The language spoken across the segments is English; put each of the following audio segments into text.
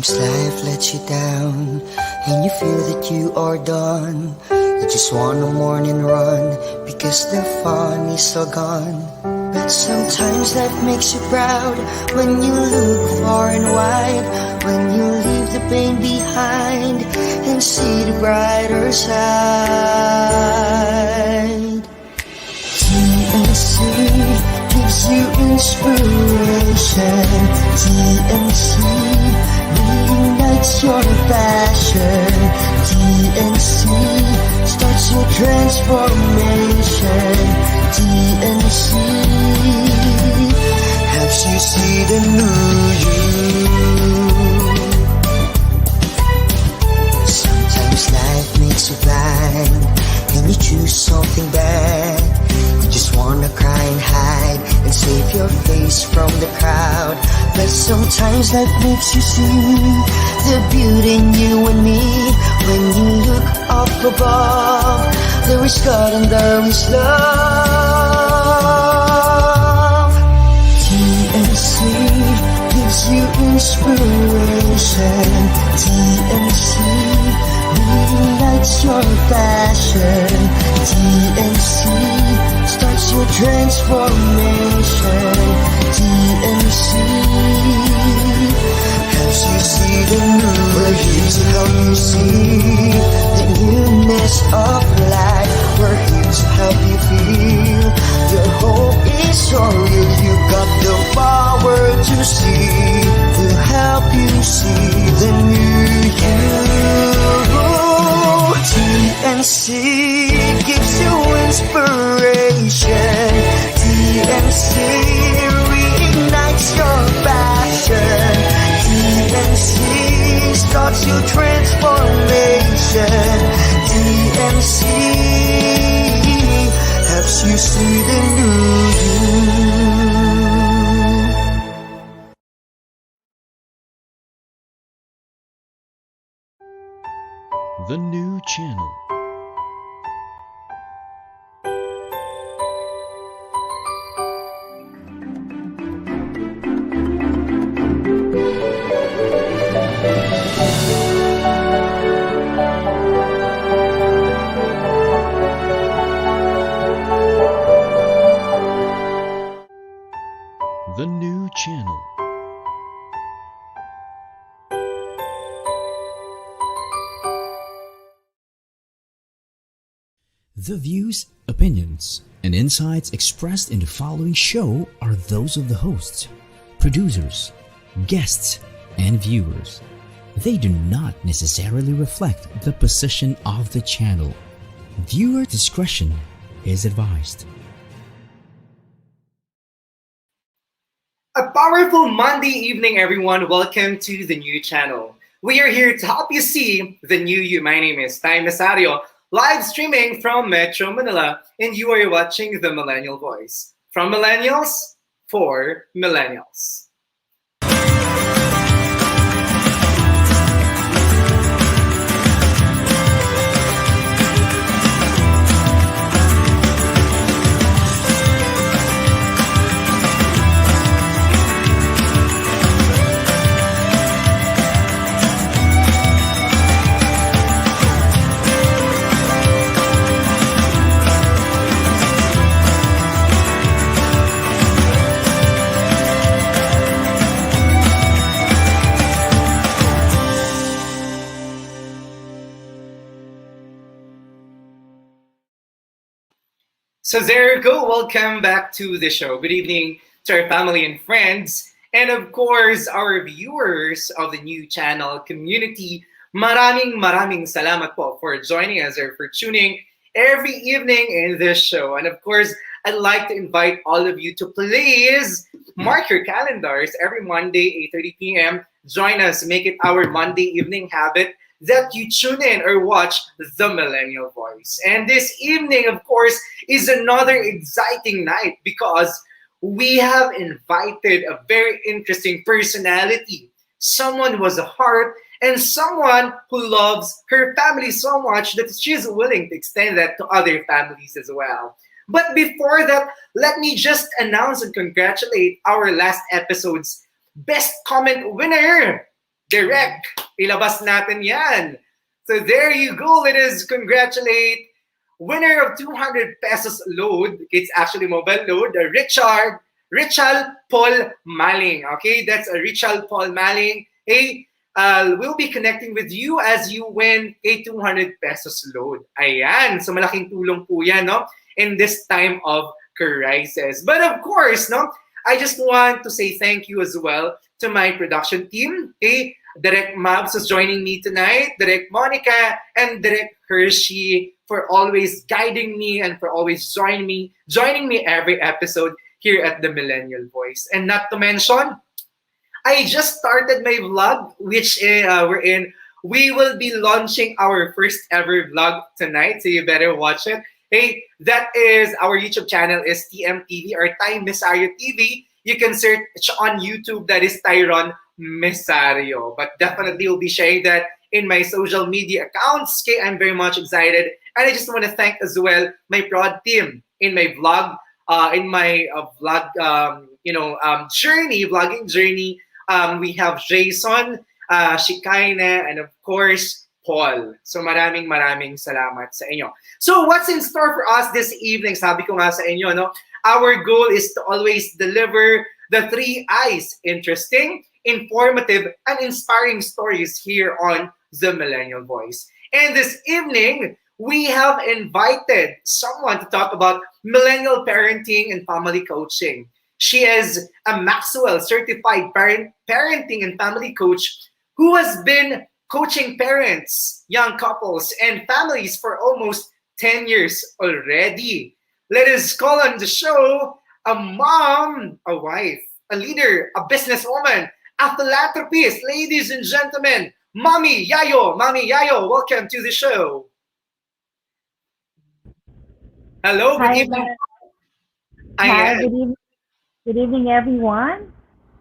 Sometimes life lets you down and you feel that you are done. You just want a morning run because the fun is all gone. But sometimes life makes you proud when you look far and wide, when you leave the pain behind and see the brighter side. TNC gives you inspiration. TNC reignites your passion. TNC starts your transformation. TNC helps you see the new you. Sometimes life makes you blind and you choose something bad. You just wanna cry and hide and save your face from the crowd. But sometimes life makes you see the beauty in you and me. When you look up above, there is God and there is love. TNC gives you inspiration. TNC reignites your passion. TNC starts your transformation. TNC helps you see the new. We're here to help you see the newness of life. We're here to help you feel your hope is so real. You got the power to see. We'll help you see the new you. TNC gives you inspiration. TNC reignites your passion. TNC starts your transformation. TNC helps you see the new you. The new channel. The new channel. The views, opinions, and insights expressed in the following show are those of the hosts, producers, guests, and viewers. They do not necessarily reflect the position of the channel. Viewer discretion is advised. A powerful Monday evening, everyone. Welcome to the new channel. We are here to help you see the new you. My name is Tay Mesario, live streaming from Metro Manila, and you are watching the Millennial Voice. From Millennials, for Millennials. So there you go. Welcome back to the show. Good evening to our family and friends. And of course, our viewers of the new channel community. Maraming salamat po for joining us or for tuning every evening in this show. And of course, I'd like to invite all of you to please mark your calendars every Monday, 8:30 p.m. Join us. Make it our Monday evening habit that you tune in or watch the Millennial Voice. And this evening, of course, is another exciting night because we have invited a very interesting personality, someone who has a heart and someone who loves her family so much that she's willing to extend that to other families as well. But before that, let me just announce and congratulate our last episode's best comment winner. direct. Ilabas natin yan. So there you go. Let us congratulate winner of 200 pesos load. It's actually mobile load, Richard Paul Maling. Okay, that's a Richard Paul Maling. Hey, we'll be connecting with you as you win a 200 pesos load. Ayan, so malaking tulong po yan, no? In this time of crisis. But of course, no, I just want to say thank you as well to my production team. Okay, Direct Mabs is joining me tonight, Direct Monica, and Direct Hershey for always guiding me and for always joining me every episode here at the Millennial Voice. And not to mention, I just started my vlog, which we will be launching our first ever vlog tonight, so you better watch it. Hey, that is our YouTube channel is TMTV or Tay Mesario TV. You can search on YouTube, that is Tyron Mesario. But definitely will be sharing that in my social media accounts. Okay, I'm very much excited. And I just want to thank as well my prod team in my vlog, vlogging journey. We have Jason, Shikaina, and of course, Paul. So maraming salamat sa inyo. So what's in store for us this evening? Sabi ko nga sa inyo, no? Our goal is to always deliver the 3 I's: interesting, informative, and inspiring stories here on The Millennial Voice. And this evening, we have invited someone to talk about millennial parenting and family coaching. She is a Maxwell certified parenting and family coach who has been coaching parents, young couples, and families for almost 10 years already. Let us call on the show a mom, a wife, a leader, a businesswoman, a philanthropist. Ladies and gentlemen, Mommy Yayo. Mommy Yayo, welcome to the show. Hello, good evening. Hi, good evening, everyone.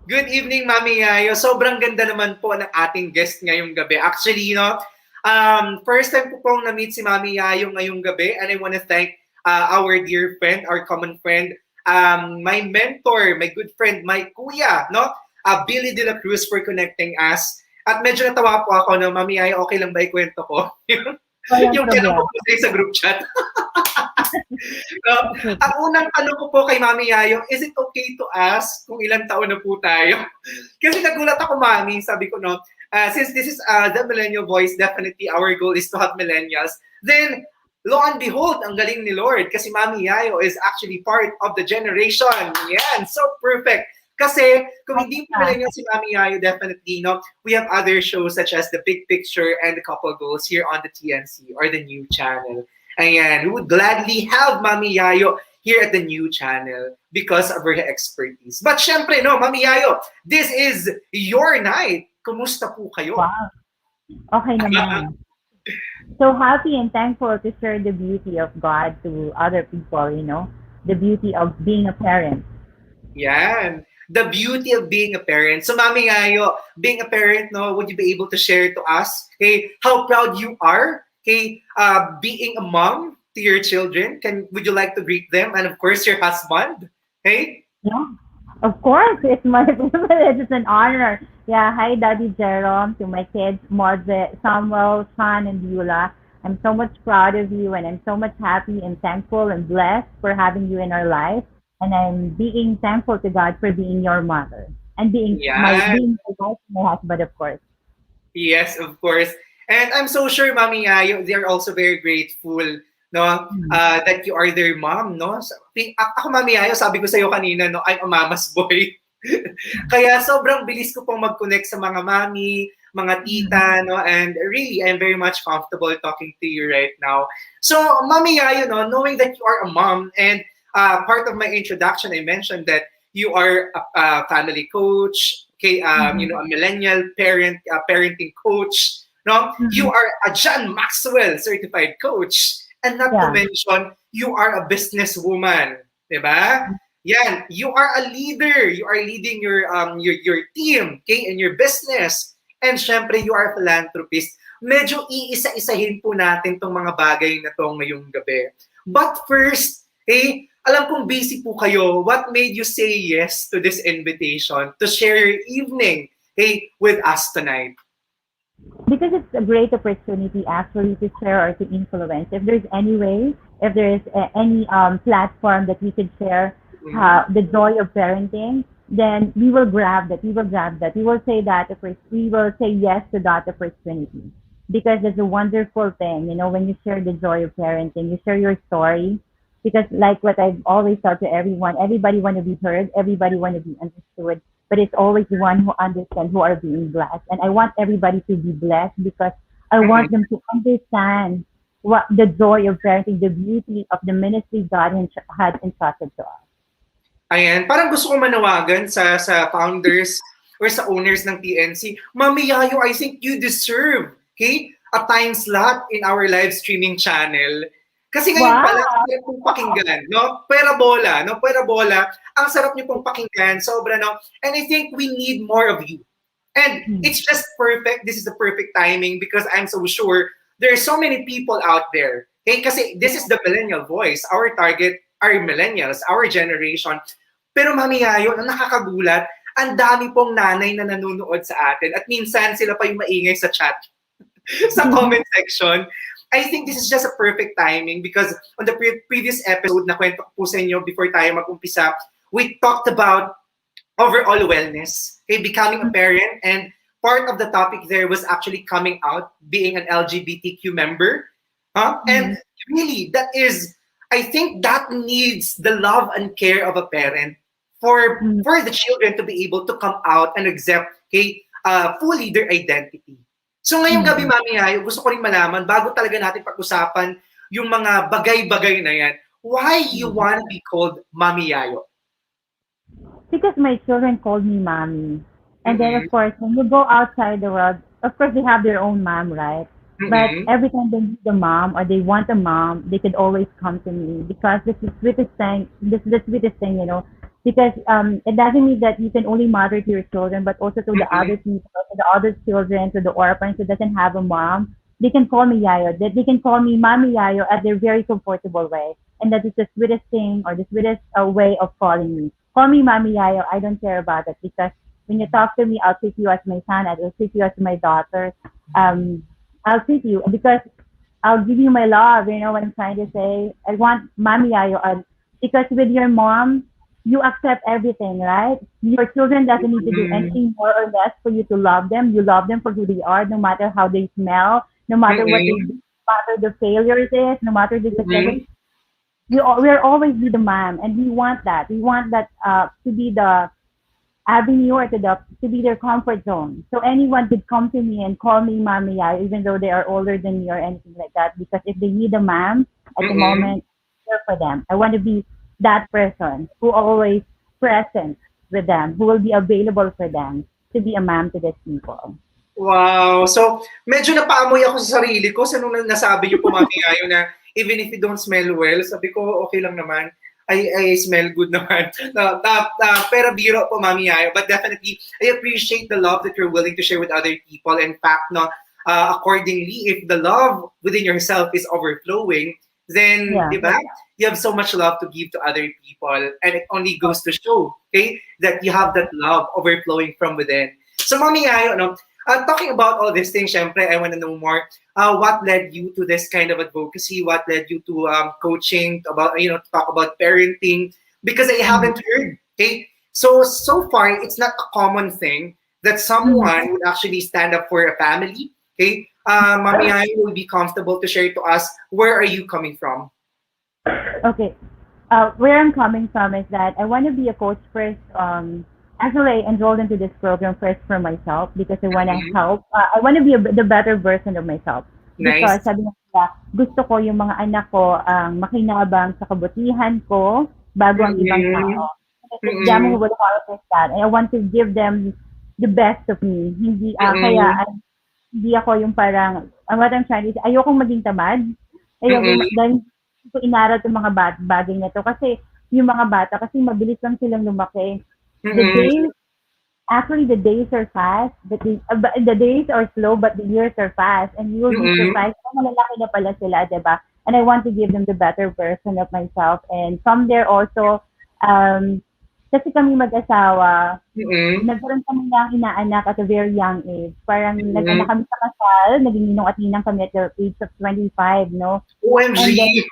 Good evening, Mommy Yayo. Sobrang ganda naman po ng ating guest ngayong gabi. Actually, first time ko pong na-meet si Mommy Yayo ngayong gabi, and I want to thank our dear friend, our common friend, my mentor, my good friend, my kuya, Billy De La Cruz, for connecting us. At medyo natawa po ako, Mommy Yayo, okay lang ba ikwento ko? Yung tanong ko po sa group chat. Ang unang tanong ko po kay Mommy Yayo, is it okay to ask kung ilang taon na po tayo? Kasi nagulat ako, Mommy, sabi ko, since this is the Millennial Voice, definitely our goal is to have millennials. Then, lo and behold, ang galing ni Lord, kasi Mommy Yayo is actually part of the generation. Yan, so perfect. Kasi kung hindi po millennial si Mommy Yayo, definitely, we have other shows such as The Big Picture and The Couple Goals here on the TNC or the new channel. Ayan, we would gladly have Mommy Yayo here at the new channel because of her expertise. But syempre, Mommy Yayo, this is your night. Kumusta po kayo? Wow. Okay naman. So happy and thankful to share the beauty of God to other people, the beauty of being a parent. Yan. The beauty of being a parent. So, Mommy Yayo, being a parent, would you be able to share to us, how proud you are, being a mom to your children? Would you like to greet them? And of course, your husband, hey? Yeah, of course. It's my privilege. It's an honor. Yeah, hi, Daddy Jerome, to my kids, Moze, Samuel, Sean, and Beulah. I'm so much proud of you, and I'm so much happy and thankful and blessed for having you in our life. And I'm being thankful to God for being your mother and being my wife, my husband, of course. Yes, of course. And I'm so sure, Mommy Yayo, they're also very grateful, that you are their mom, Ako, Mommy Yayo, sabi ko sa'yo kanina, I'm a mama's boy. Kaya sobrang bilis ko pong mag-connect sa mga mami, mga tita, and really, I'm very much comfortable talking to you right now. So, Mommy Yayo, knowing that you are a mom, and part of my introduction, I mentioned that you are a family coach, a millennial parenting coach. You are a John Maxwell certified coach, and not to mention, you are a businesswoman, diba? Yan, you are a leader. You are leading your team, in your business, and syempre you are a philanthropist. Medyo iisa-isahin po natin tong mga bagay na to ngayong gabi. But first, alam kong busy po kayo. What made you say yes to this invitation to share your evening, with us tonight? because it's a great opportunity actually to share or to influence. If there's any way, if there's any platform that we could share Mhm. the joy of parenting, then we will grab that. We will grab that. We will say that we will say yes to that opportunity because it's a wonderful thing. You know, when you share the joy of parenting, you share your story. Because like what I've always said to everyone, everybody want to be heard, everybody want to be understood, but it's always the one who understands who are being blessed. And I want everybody to be blessed because I Mhm. want them to understand what the joy of parenting, the beauty of the ministry God had entrusted to us. Ayan, parang gusto ko manawagan sa founders or sa owners ng TNC. Mommy Yayo, I think you deserve, okay, a time slot in our live streaming channel. Kasi ngayon Wow! pala, ang sarap pong pakinggan, no? Pera bola, no? Pera bola. Ang sarap niyo pong pakinggan, sobra, no? And I think we need more of you. And Hmm. it's just perfect. This is the perfect timing because I'm so sure there are so many people out there. Okay, kasi this is the millennial voice. Our target are millennials, our generation. Pero Mami Yayo, ang nakakagulat, ang dami pong nanay na nanonood sa atin at minsan sila pa yung maingay sa chat, sa comment section. I think this is just a perfect timing because on the previous episode na kwento ko po sa inyo before tayo mag-umpisa, we talked about overall wellness, okay, becoming a parent, and part of the topic there was actually coming out, being an LGBTQ member, huh? And Mhm. really, that is, I think that needs the love and care of a parent for Mhm. for the children to be able to come out and accept, okay, fully their identity. So ngayong gabi, Mhm. Mami Hayo, gusto ko rin malaman, bago talaga natin pag-usapan yung mga bagay-bagay na yan, why you Mhm. want to be called Mami Yayo? Because my children called me mommy. And then, Mm-mm, of course, when you go outside the world, of course, they have their own mom, right? But mm-mm, every time they need a mom or they want a mom, they could always come to me because this is the sweetest thing. This is the sweetest thing, you know. Because it doesn't mean that you can only mother to your children, but also to the mm-mm. other people, to the other children, to the orphans who doesn't have a mom. They can call me Yayo. They can call me Mommy Yayo at their very comfortable way, and that is the sweetest thing or the sweetest way of calling me. Call me Mommy Yayo. I don't care about it because when you talk to me, I'll treat you as my son. I'll treat you as my daughter. Um, I'll treat you because I'll give you my love. You know what I'm trying to say? I want Mommy Yayo. Because with your mom, you accept everything, right? Your children doesn't need to do Mm, anything more or less for you to love them. You love them for who they are, no matter how they smell, no matter what they do, mm, no matter the failures is, no matter the successes. mm, We'll always be the mom, and we want that. We want that to be the avenue or to be their comfort zone. So anyone could come to me and call me mommy, yeah, even though they are older than me or anything like that. Because if they need a mom at the mm. moment, I'm here for them. I want to be that person who always present with them, who will be available for them to be a mom to these people. Wow. So, medyo napaamoy ako sa sarili ko sa nung nasabi niyo po, Mami Ayo, na even if you don't smell well, sabi ko, okay lang naman. I smell good naman. Pero biro po, Mami Ayo. But definitely, I appreciate the love that you're willing to share with other people. In fact, no, accordingly, if the love within yourself is overflowing, then, Yeah. di ba, you have so much love to give to other people. And it only goes to show, okay, that you have that love overflowing from within. So, Mami Ayo, no, talking about all these things, syempre, I want to know more. What led you to this kind of advocacy? What led you to coaching, about to talk about parenting? Because I Mhm. haven't heard. Okay, so far it's not a common thing that Mhm. someone would actually stand up for a family. Okay, Mami, I will be comfortable to share to us where are you coming from. Okay. Where I'm coming from is that I want to be a coach first. Actually, I enrolled into this program first for myself because I want to Mhm. help. I want to be the better version of myself. Because Nice. sabi nga nila, gusto ko yung mga anak ko ang makinabang sa kabutihan ko bago ang ibang tao. Mm-mm. Kasi Mm-mm. damn will harvest that. And I want to give them the best of me. Hindi, Mm-mm. hindi ako yung parang, what I'm trying to say, ayokong maging tamad. Mm-mm. Dahil hindi ko inaral itong mga bagay na to. Kasi yung mga bata, kasi mabilis lang silang lumaki. The Mm-mm. days, actually the days are fast, but the days are slow, but the years are fast. And you will be Mm-mm. surprised kung malalaki na pala sila, diba? And I want to give them the better version of myself. And from there also, um, kasi kami mag-asawa, Mm-mm. nagkaroon kami ng inaanak at a very young age. Parang nag-anak Mm-mm. kami sa kasal, naging ninong at ninang kami at the age of 25, no? And then, OMG!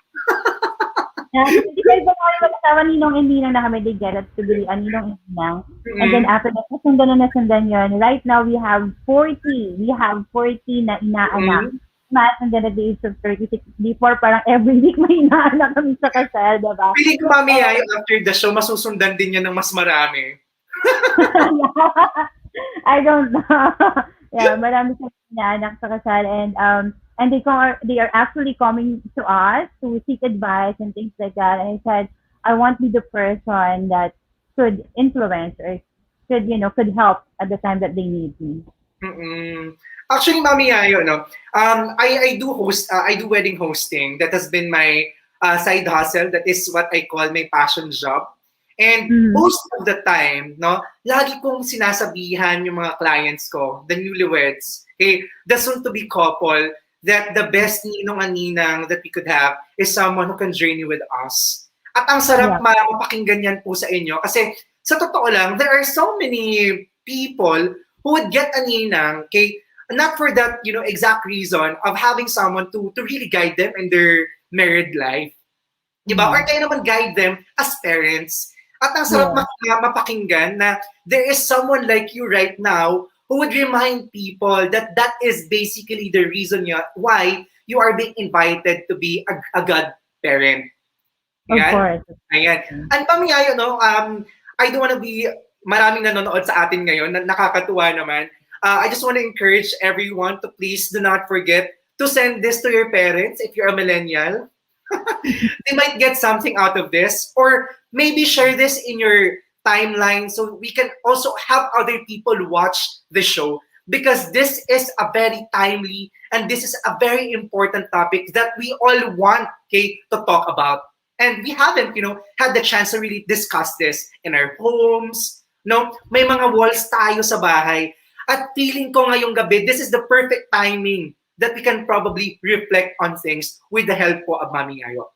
25 pa kami mag-asawa, ninong and ninang na kami, they get us to be a ninong and ninang. And then Mm-mm. after that, nasundan yun. Right now, we have 40. We have 40 na inaanak. Mm-mm. And then at the age of 36, before parang every week may inaanak kami sa kasal, diba? Feeling ko, Mami Yayo, after the show, masusundan din yan ng mas marami. I don't know. Yeah, marami sa inaanak sa kasal, and they are actually coming to us to seek advice and things like that. And I said, I want to be the person that could influence or could help at the time that they need me. Mm-mm. Actually, Mami Yayo, no, I do host, I do wedding hosting. That has been my side hustle. That is what I call my passion job. And most of the time, no, lagi kong sinasabihan yung mga clients ko, the newlyweds, okay, the soon-to-be couple, that the best ninong and ninang that we could have is someone who can journey with us. At ang sarap mapakinggan yan po sa inyo kasi sa totoo lang, there are so many people who would get a ninang, okay, not for that, exact reason of having someone to really guide them in their married life. Diba? Or kaya naman guide them as parents. At ang sarap mapakinggan na there is someone like you right now who would remind people that that is basically the reason why you are being invited to be a godparent. Of course. Ayan. And Mami Yayo, no, I don't want to be maraming nanonood sa atin ngayon, nakakatuwa naman. I just want to encourage everyone to please do not forget to send this to your parents if you're a millennial. They might get something out of this, or maybe share this in your timeline so we can also have other people watch the show, because this is a very timely and this is a very important topic that we all want, okay, to talk about. And we haven't, had the chance to really discuss this in our homes. No, may mga walls tayo sa bahay. At feeling ko ngayong gabi, this is the perfect timing that we can probably reflect on things with the help po of Mommy Yayo.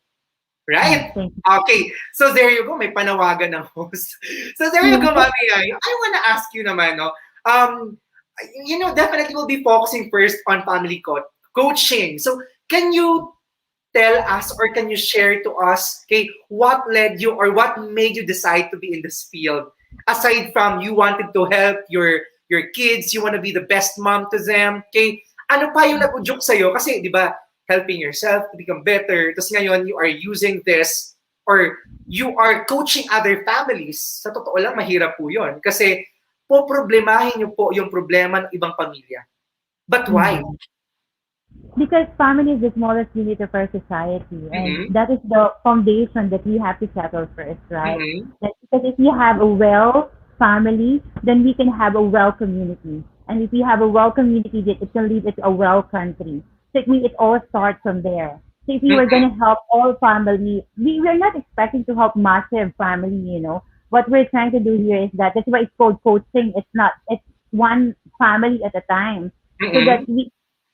Right? Okay. So there you go. May panawagan ng host. So there you go, Mommy Yayo. I want to ask you naman, no? Definitely we'll be focusing first on family coaching. So can you tell us or can you share to us, okay, what led you or what made you decide to be in this field? Aside from you wanted to help your kids, you want to be the best mom to them, okay? Ano pa yung nag-udyok sa'yo? Kasi, di ba, helping yourself to become better. Tapos ngayon, you are using this or you are coaching other families. Sa totoo lang, mahirap po yun. Kasi, poproblemahin niyo po yung problema ng ibang pamilya. But why? Because family is the smallest unit of our society. And that is the foundation that we have to settle first, right? Because if you have a well family, then we can have a well community. And if we have a well community, it can lead to a well country. So it all starts from there. So if we were going to help all family, we're not expecting to help massive family, What we're trying to do here is that's why it's called coaching. It's one family at a time. So that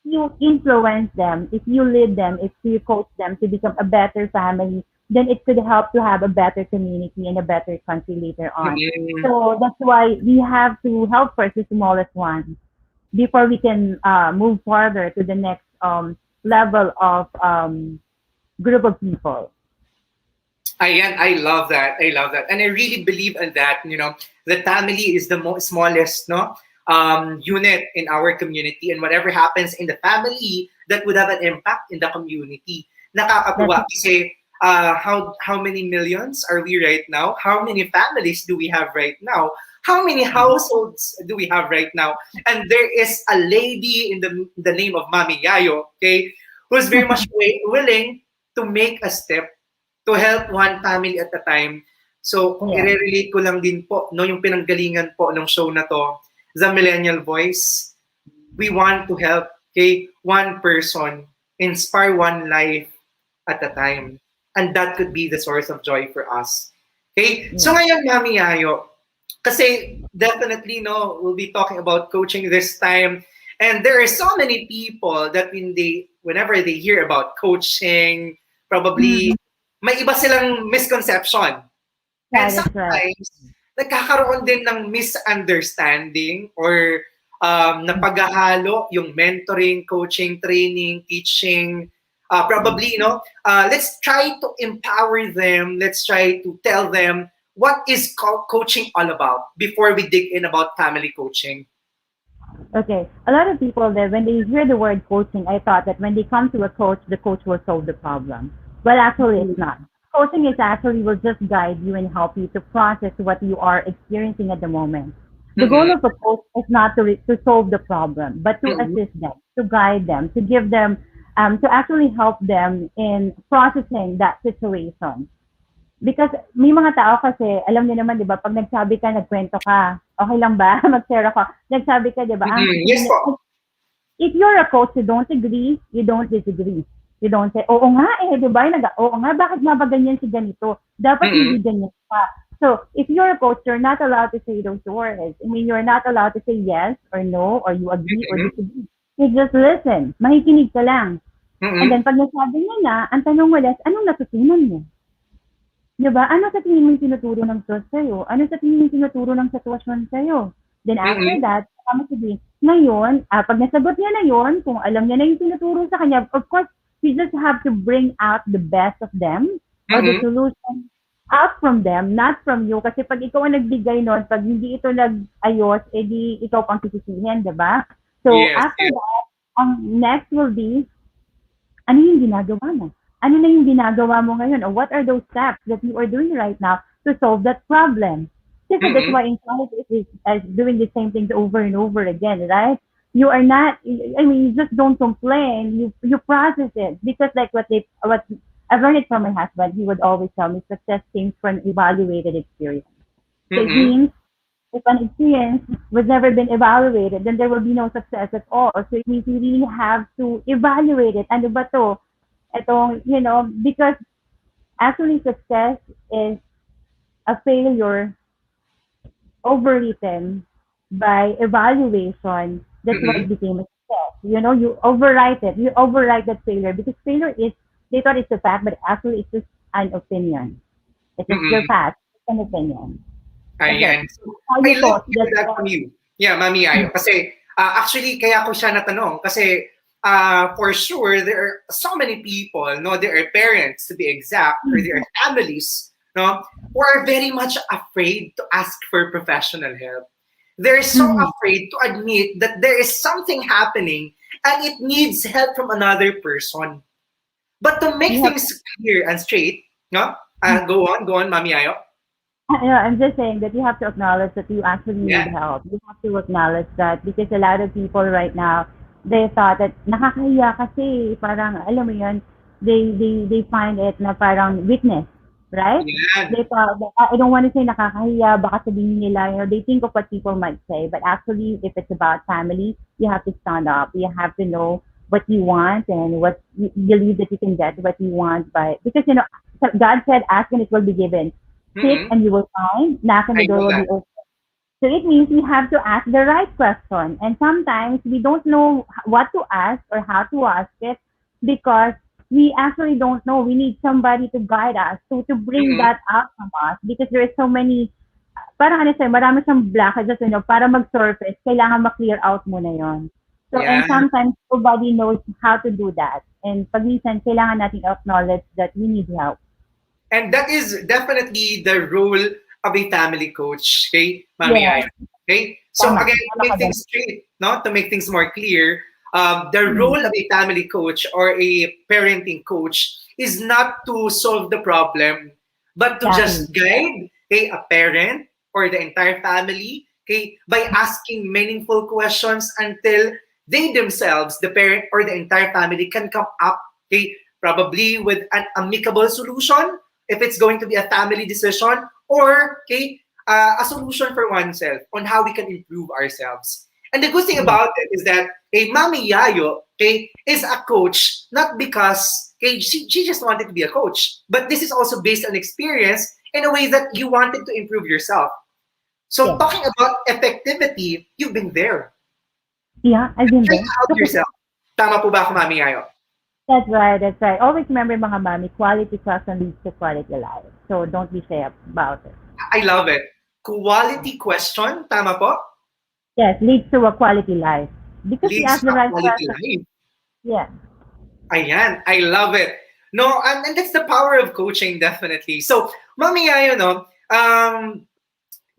you influence them, if you lead them, if you coach them to become a better family, then it could help to have a better community and a better country later on. So that's why we have to help first the smallest ones before we can move further to the next level of group of people. Ayan, I love that. And I really believe in that, the family is the smallest, unit in our community, and whatever happens in the family, that would have an impact in the community. Nakakatuwa kasi how many millions are we right now? How many families do we have right now? How many households do we have right now? And there is a lady in the name of Mommy Yayo, okay, who's very much willing to make a step to help one family at a time. So, kung i-relate ko lang din po, yung pinanggalingan po ng show na to, The Millennial Voice, we want to help, okay, one person, inspire one life at a time. And that could be the source of joy for us. Okay? So ngayon, Mommy Yayo, kasi definitely, we'll be talking about coaching this time. And there are so many people that whenever they hear about coaching, probably may iba silang misconception. And sometimes, nagkakaroon din ng misunderstanding or napaghahalo yung mentoring, coaching, training, teaching. Probably, let's try to empower them. Let's try to tell them what is coaching all about before we dig in about family coaching. Okay. A lot of people there, when they hear the word coaching, I thought that when they come to a coach, the coach will solve the problem. Well, actually, it's not. Coaching is actually will just guide you and help you to process what you are experiencing at the moment. The goal of a coach is not to solve the problem, but to assist them, to guide them, to give them, to actually help them in processing that situation. Because may mga tao kasi, alam niyo naman, di ba, pag nagsabi ka, nagkwento ka, okay lang ba? Mag-share ako. Nagsabi ka, di ba? Yes po. If you're a coach, you don't agree, you don't disagree. You don't say, oo nga di ba? Oo nga, bakit nga ba ganyan si ganito? Dapat hindi ganyan pa. So, if you're a coach, you're not allowed to say those words. I mean, you're not allowed to say yes or no, or you agree or disagree. You just listen. Makikinig ka lang. And then, pag nasabi niya na, ang tanong mo, anong natutunan mo? Diba? Ano sa tingin mo yung tinuturo ng Diyos sa'yo? Ano sa tingin mo yung tinuturo ng sitwasyon sa'yo? Then after that, kama sabihin, ngayon, pag nasagot niya na yon, kung alam niya na yung tinuturo sa kanya, of course, you just have to bring out the best of them or the solution out from them, not from you. Kasi pag ikaw ang nagbigay nun, pag hindi ito nag-ayos, edi ikaw pang sisisihin, diba? So after that, ang next will be, ano yung ginagawa mo? Ano na yung ginagawa mo ngayon? Or what are those steps that you are doing right now to solve that problem? Kasi that's why in college it is doing the same things over and over again, right? You are not, I mean, you just don't complain. You process it. Because like what I've learned it from my husband, he would always tell me success comes from evaluated experience. So it means if an experience was never been evaluated, then there will be no success at all. So it means you really have to evaluate it. Ano ba to? Itong, because actually success is a failure overwritten by evaluation. That's why it became a success. You overwrite it. You overwrite that failure because failure is, they thought it's a fact, but actually it's just an opinion. It's just your fact. It's an opinion. Ayan. So, I love to hear that from you. Yeah, Mommy Yayo. Kasi, actually, kaya ko siya natanong. Kasi, for sure, there are so many people, there are parents to be exact, or there are families, who are very much afraid to ask for professional help. They're so afraid to admit that there is something happening and it needs help from another person. But to make things clear and straight, go on, Mommy Yayo. I'm just saying that you have to acknowledge that you actually need help. You have to acknowledge that because a lot of people right now, they thought that nakakahiya kasi parang alam mo yun, they find it na parang weakness, right? Yeah. They thought I don't want to say nakakahiya, baka sabihin nila, they think of what people might say, but actually if it's about family, you have to stand up. You have to know what you want and what you believe that you can get what you want because God said ask and it will be given. Seek and you will find, knock and the door will be open. So it means we have to ask the right question. And sometimes we don't know what to ask or how to ask it because we actually don't know. We need somebody to guide us, to bring that out from us because there is so many, parang marami siyang blockages, para mag-surface, kailangan ma-clear out mo na yon. So, and sometimes nobody knows how to do that. And pag minsan, kailangan natin acknowledge that we need help. And that is definitely the role of a family coach, okay, Mommy Yayo. Okay? So again, to make things straight, to make things more clear, the role of a family coach or a parenting coach is not to solve the problem, but to just guide a parent or the entire family, by asking meaningful questions until they themselves, the parent or the entire family, can come up, probably with an amicable solution, if it's going to be a family decision, or a solution for oneself on how we can improve ourselves. And the good thing about it is that Mommy Yayo is a coach, not because she just wanted to be a coach, but this is also based on experience in a way that you wanted to improve yourself. So talking about effectivity, you've been there. Yeah, I've been there. Out yourself. Tama po ba ako, Mommy Yayo? That's right, that's right. Always remember, mga mami, quality trust and leads to quality life. So don't be shy about it. I love it. quality question, tama po? Yes, leads to a quality life. Because you Leads ask to the right quality question. life. Yeah. Ayan, I love it. No, and that's the power of coaching, definitely. So, Mommy Yayo, no,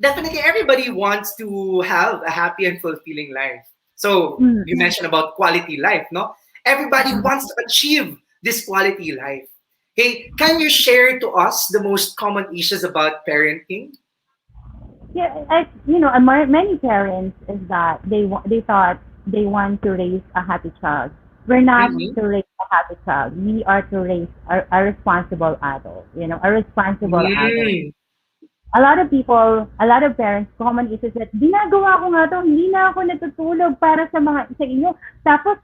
definitely everybody wants to have a happy and fulfilling life. So, Mm. you mentioned about quality life, no? Everybody Mm. wants to achieve this quality life. Hey, can you share to us the most common issues about parenting? Yeah, many parents is that they thought they want to raise a happy child. We're not Mm-hmm. to raise a happy child. We are to raise a responsible adult. A responsible adult. Mm. A lot of parents, common issues that ginagawa ko nga to, hindi na ako natutulog para sa inyo. Tapos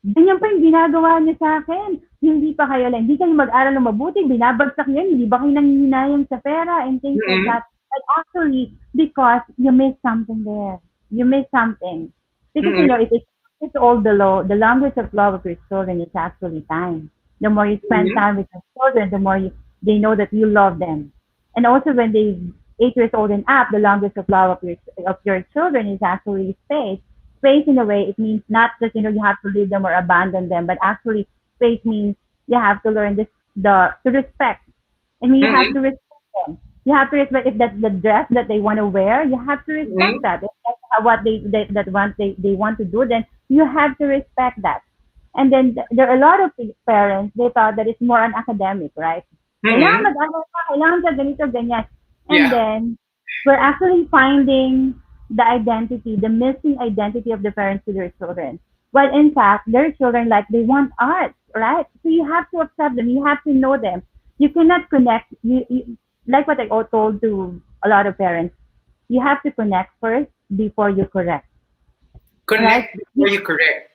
ganyan pa yung ginagawa niyo sa akin. Hindi pa kayo lang. Hindi kayo mag-aral ng mabuti. Binabagsak niyo. Hindi ba kayo nangihinayang sa pera and things like Mm-hmm. that. But actually, because you miss something there. You miss something. Because, Mm-hmm. it's all the law. The language of love of your children is actually time. The more you spend time with your children, the more they know that you love them. And also when they 8 years old and up, the language of love of your children is actually space. Space in a way, it means not just you have to leave them or abandon them, but actually space means you have to learn to respect. I mean, you have Mm-hmm. to respect them. You have to respect if that's the dress that they want to wear. You have to respect Mm-hmm. that. If that's what they want to do, then you have to respect that. And then there are a lot of parents, they thought that it's more on academic, right? Kailangan Mm-hmm. mag-aral ka, kailangan ka ganito, ganyan. And Yeah. then, we're actually finding the missing identity of the parents to their children. Well, in fact, their children, like, they want art, right? So you have to accept them. You have to know them. You cannot connect. Like what I told to a lot of parents, you have to connect first before you correct, right? Connect before you correct.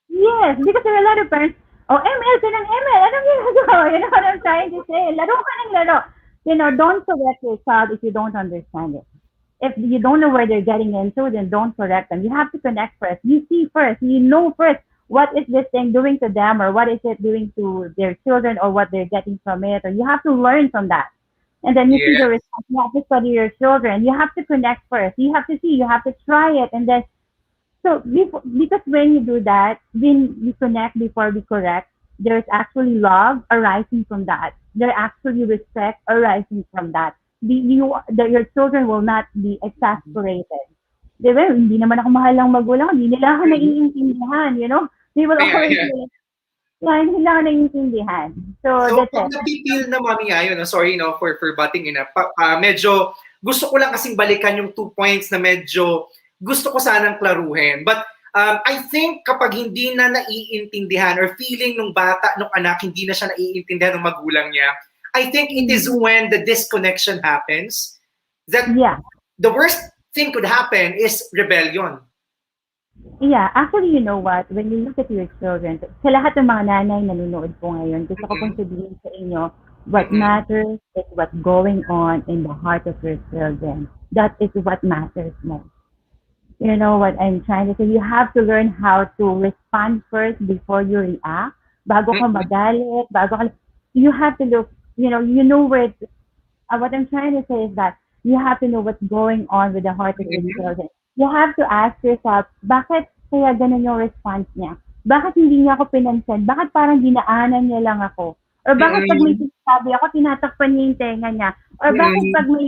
Yes, because there are a lot of parents, oh, ML ka ng ML, anong ginagawa? You know what I'm trying to say? Laro ka ng laro. Don't correct your child if you don't understand it. If you don't know where they're getting into, then don't correct them. You have to connect first. You see first. You know first what is this thing doing to them, or what is it doing to their children, or what they're getting from it. Or you have to learn from that. And then you see Yeah. the response. You have to study your children. You have to connect first. You have to see. You have to try it, and then because when you do that, when you connect before we correct, there's actually love arising from that. There's actually respect arising from that. Your children will not be exasperated. Di ba? Hindi naman ako mahal ng magulang. Hindi nila ako Mhm. naiintindihan. They will Yeah, always yeah. say, yeah, hindi nila ako naiintindihan. So, So, that's pag it. napipil na Mami Ayo, no, sorry no, for butting in, medyo gusto ko lang kasing balikan yung 2 points na medyo gusto ko sanang klaruhin. But I think kapag hindi na naiintindihan or feeling nung bata, nung anak, hindi na siya naiintindihan ng magulang niya, I think it is when the disconnection happens that Yeah. the worst thing could happen is rebellion. Yeah, actually, you know what? When you look at your children, sa lahat ng mga nanay nanonood po ngayon, gusto ko pong sabihin sa inyo, what Mm-mm. matters is what's going on in the heart of your children. That is what matters most. You know what I'm trying to say? You have to learn how to respond first before you react. Bago ka Mm-mm. magalit, you have to look, where what I'm trying to say is that you have to know what's going on with the heart of your Mm-mm. children. You have to ask yourself, bakit kaya ganun yung response niya? Bakit hindi niya ako pinansin? Bakit parang dinaanan niya lang ako? Or bakit pag may Mm-mm. sinasabi ako, tinatakpan niya yung tenga niya? Or bakit Mm-mm. pag may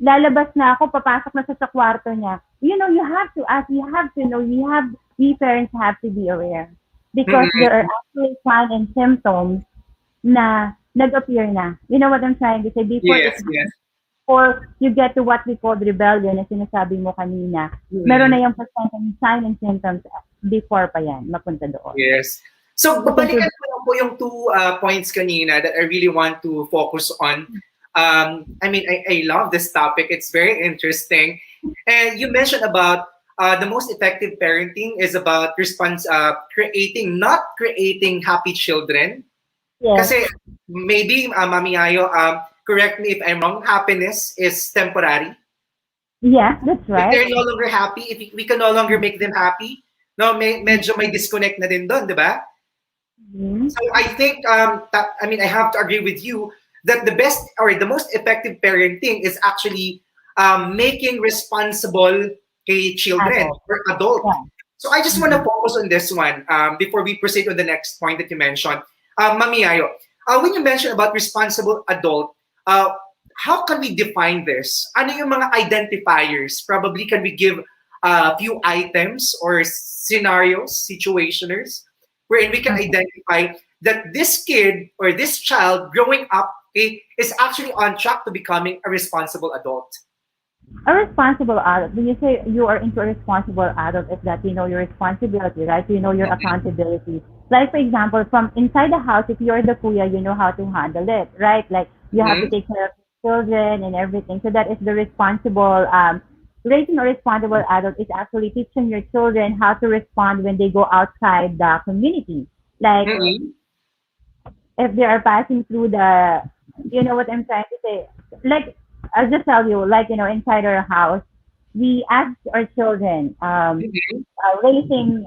lalabas na ako, papasok na sa kwarto niya? You have to ask, you have to know, we parents have to be aware. Because Mm-mm. there are actually signs and symptoms na nag-appear na. You know what I'm trying to say? Yes, yes. Or you get to what we call rebellion na sinasabi mo kanina, meron Mm-mm. na yung percentage sign and symptoms before pa yan, mapunta doon. Yes. So, babalikan ko lang po yung 2 points kanina that I really want to focus on. I love this topic. It's very interesting. And you mentioned about the most effective parenting is about not creating happy children. Yes. Kasi maybe, Mami Ayo, correct me if I'm wrong, happiness is temporary. Yeah, that's If right. they're no longer happy, if we can no longer make them happy, no, medyo may disconnect na din doon, di ba? Mm-hmm. So I think, I have to agree with you that the best or the most effective parenting is actually making responsible kay children Adult. or adult. Yeah. So I just want to focus on this one before we proceed to the next point that you mentioned. Mami Yayo, when you mentioned about responsible adult, how can we define this? Ano yung mga identifiers? Probably can we give a few items or scenarios, situationers, wherein we can identify that this kid or this child growing up is actually on track to becoming a responsible adult. A responsible adult. When you say you are into a responsible adult, it's that you know your responsibility, right? You know your accountability. Like for example, from inside the house, if you're the kuya, you know how to handle it, right? Like you have to take care of children and everything. So that is the responsible. Raising a responsible adult is actually teaching your children how to respond when they go outside the community. Like if they are passing through the, you know what I'm trying to say. Like I'll just tell you, like inside our house, we ask our children, raising,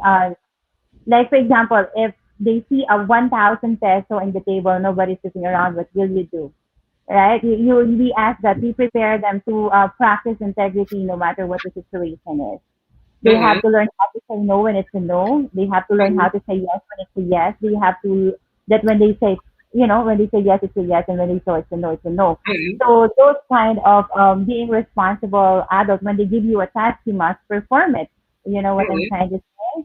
like for example, if they see a 1,000 peso in the table, nobody's sitting around, what will you do? Right? We ask that we prepare them to practice integrity no matter what the situation is. They have to learn how to say no when it's a no. They have to learn how to say yes when it's a yes. They have to, that when they say, when they say yes, it's a yes, and when they say it's a no, it's a no. So those kind of being responsible adults, when they give you a task, you must perform it. You know what I'm trying to say?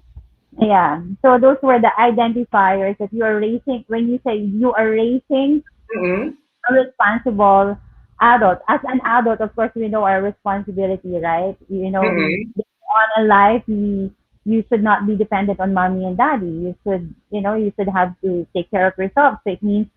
Yeah. So those were the identifiers that you are raising. When you say you are raising a responsible adult, as an adult, of course, we know our responsibility, right? On a life, you should not be dependent on mommy and daddy. You should have to take care of yourself. So it means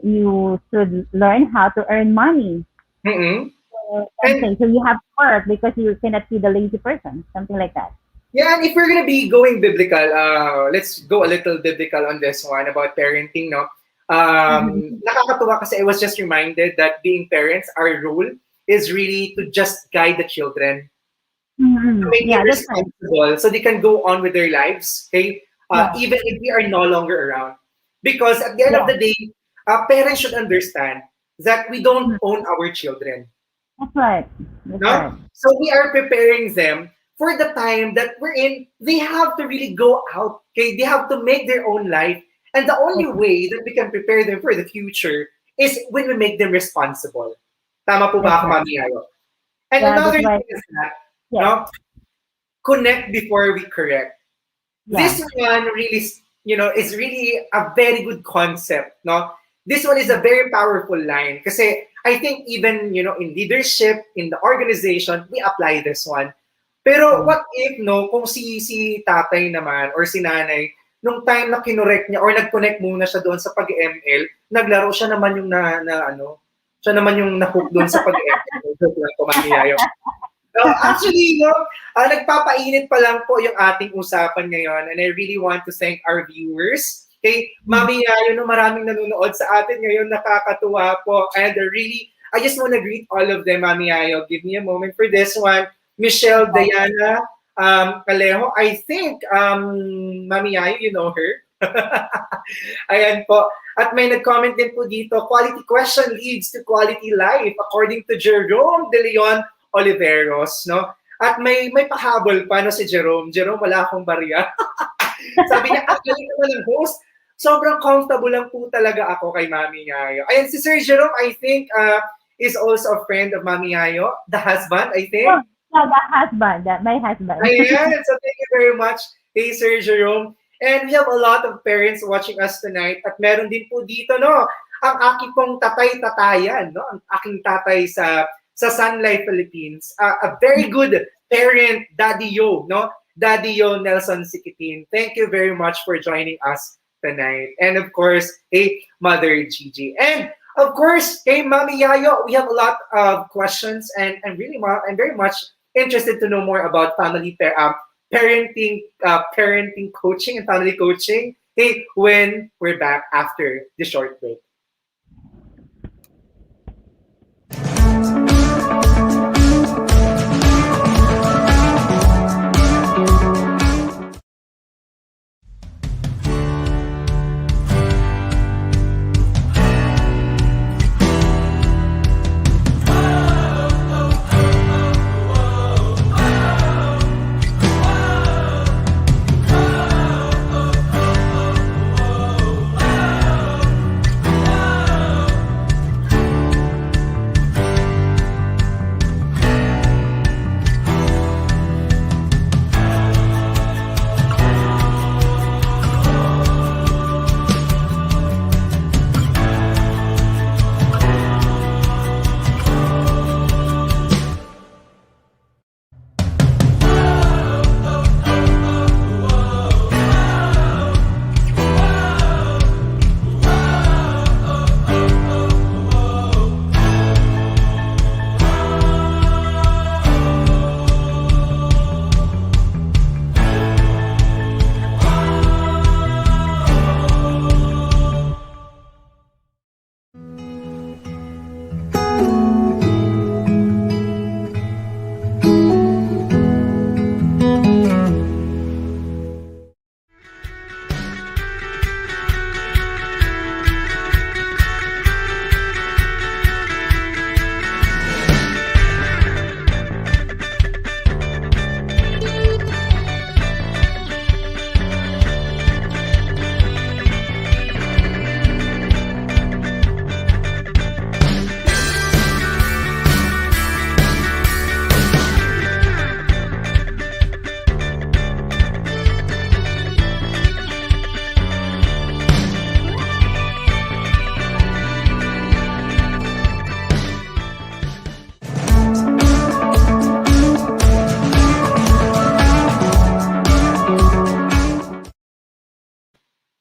you should learn how to earn money. So you have to work because you cannot be the lazy person, something like that. Yeah, and if we're gonna be going biblical, let's go a little biblical on this one about parenting, no? Nakakatuwa kasi I was just reminded that being parents, our role is really to just guide the children. To make them responsible so they can go on with their lives, okay? Even if we are no longer around. Because at the end of the day, parents should understand that we don't own our children. That's right. Right. So we are preparing them for the time that we're in. They have to really go out, okay? They have to make their own life. And the only way that we can prepare them for the future is when we make them responsible. Tama po ba ako, Mommy Yayo? And another thing is that, connect before we correct. This one really, is really a very good concept, no? This one is a very powerful line kasi I think even, in leadership, in the organization, we apply this one. Pero what if, kung si tatay naman or si nanay, nung time na kinorek niya or nag-connect muna siya doon sa pag-ML, naglaro siya naman yung siya naman yung na-hook doon sa pag-ML. Mommy Yayo. Actually, nagpapainit pa lang po yung ating usapan ngayon, and I really want to thank our viewers. Okay, Mommy Yayo, maraming nanonood sa atin ngayon, nakakatuwa po. And really, I just want to greet all of them, Mommy Yayo. Give me a moment for this one. Michelle, Diana, Kaleho, I think, Mommy Yayo, you know her. Ayan po. At may nag-comment din po dito, quality question leads to quality life, according to Jerome De Leon Oliveros, no? At may pahabol pa, no, si Jerome. Jerome, wala akong barya. Sabi niya, actually naman ang host, sobrang comfortable lang po talaga ako kay Mommy Yayo. Ayan, si Sir Jerome, I think, is also a friend of Mommy Yayo, the husband, I think. Yeah, the husband, my husband. Ayan, so thank you very much, hey, Sir Jerome. And we have a lot of parents watching us tonight. At meron din po dito, no, ang aking pong tatay-tatayan, no, ang aking tatay sa Sun Life Philippines. A very good parent, Daddy Yo, no? Daddy Yo Nelson Sikitin. Thank you very much for joining us tonight. And of course, hey, Mother Gigi. And of course, hey, Mommy Yayo, we have a lot of questions, and I'm very much interested to know more about family parenting coaching and family coaching. Hey, when we're back after the short break.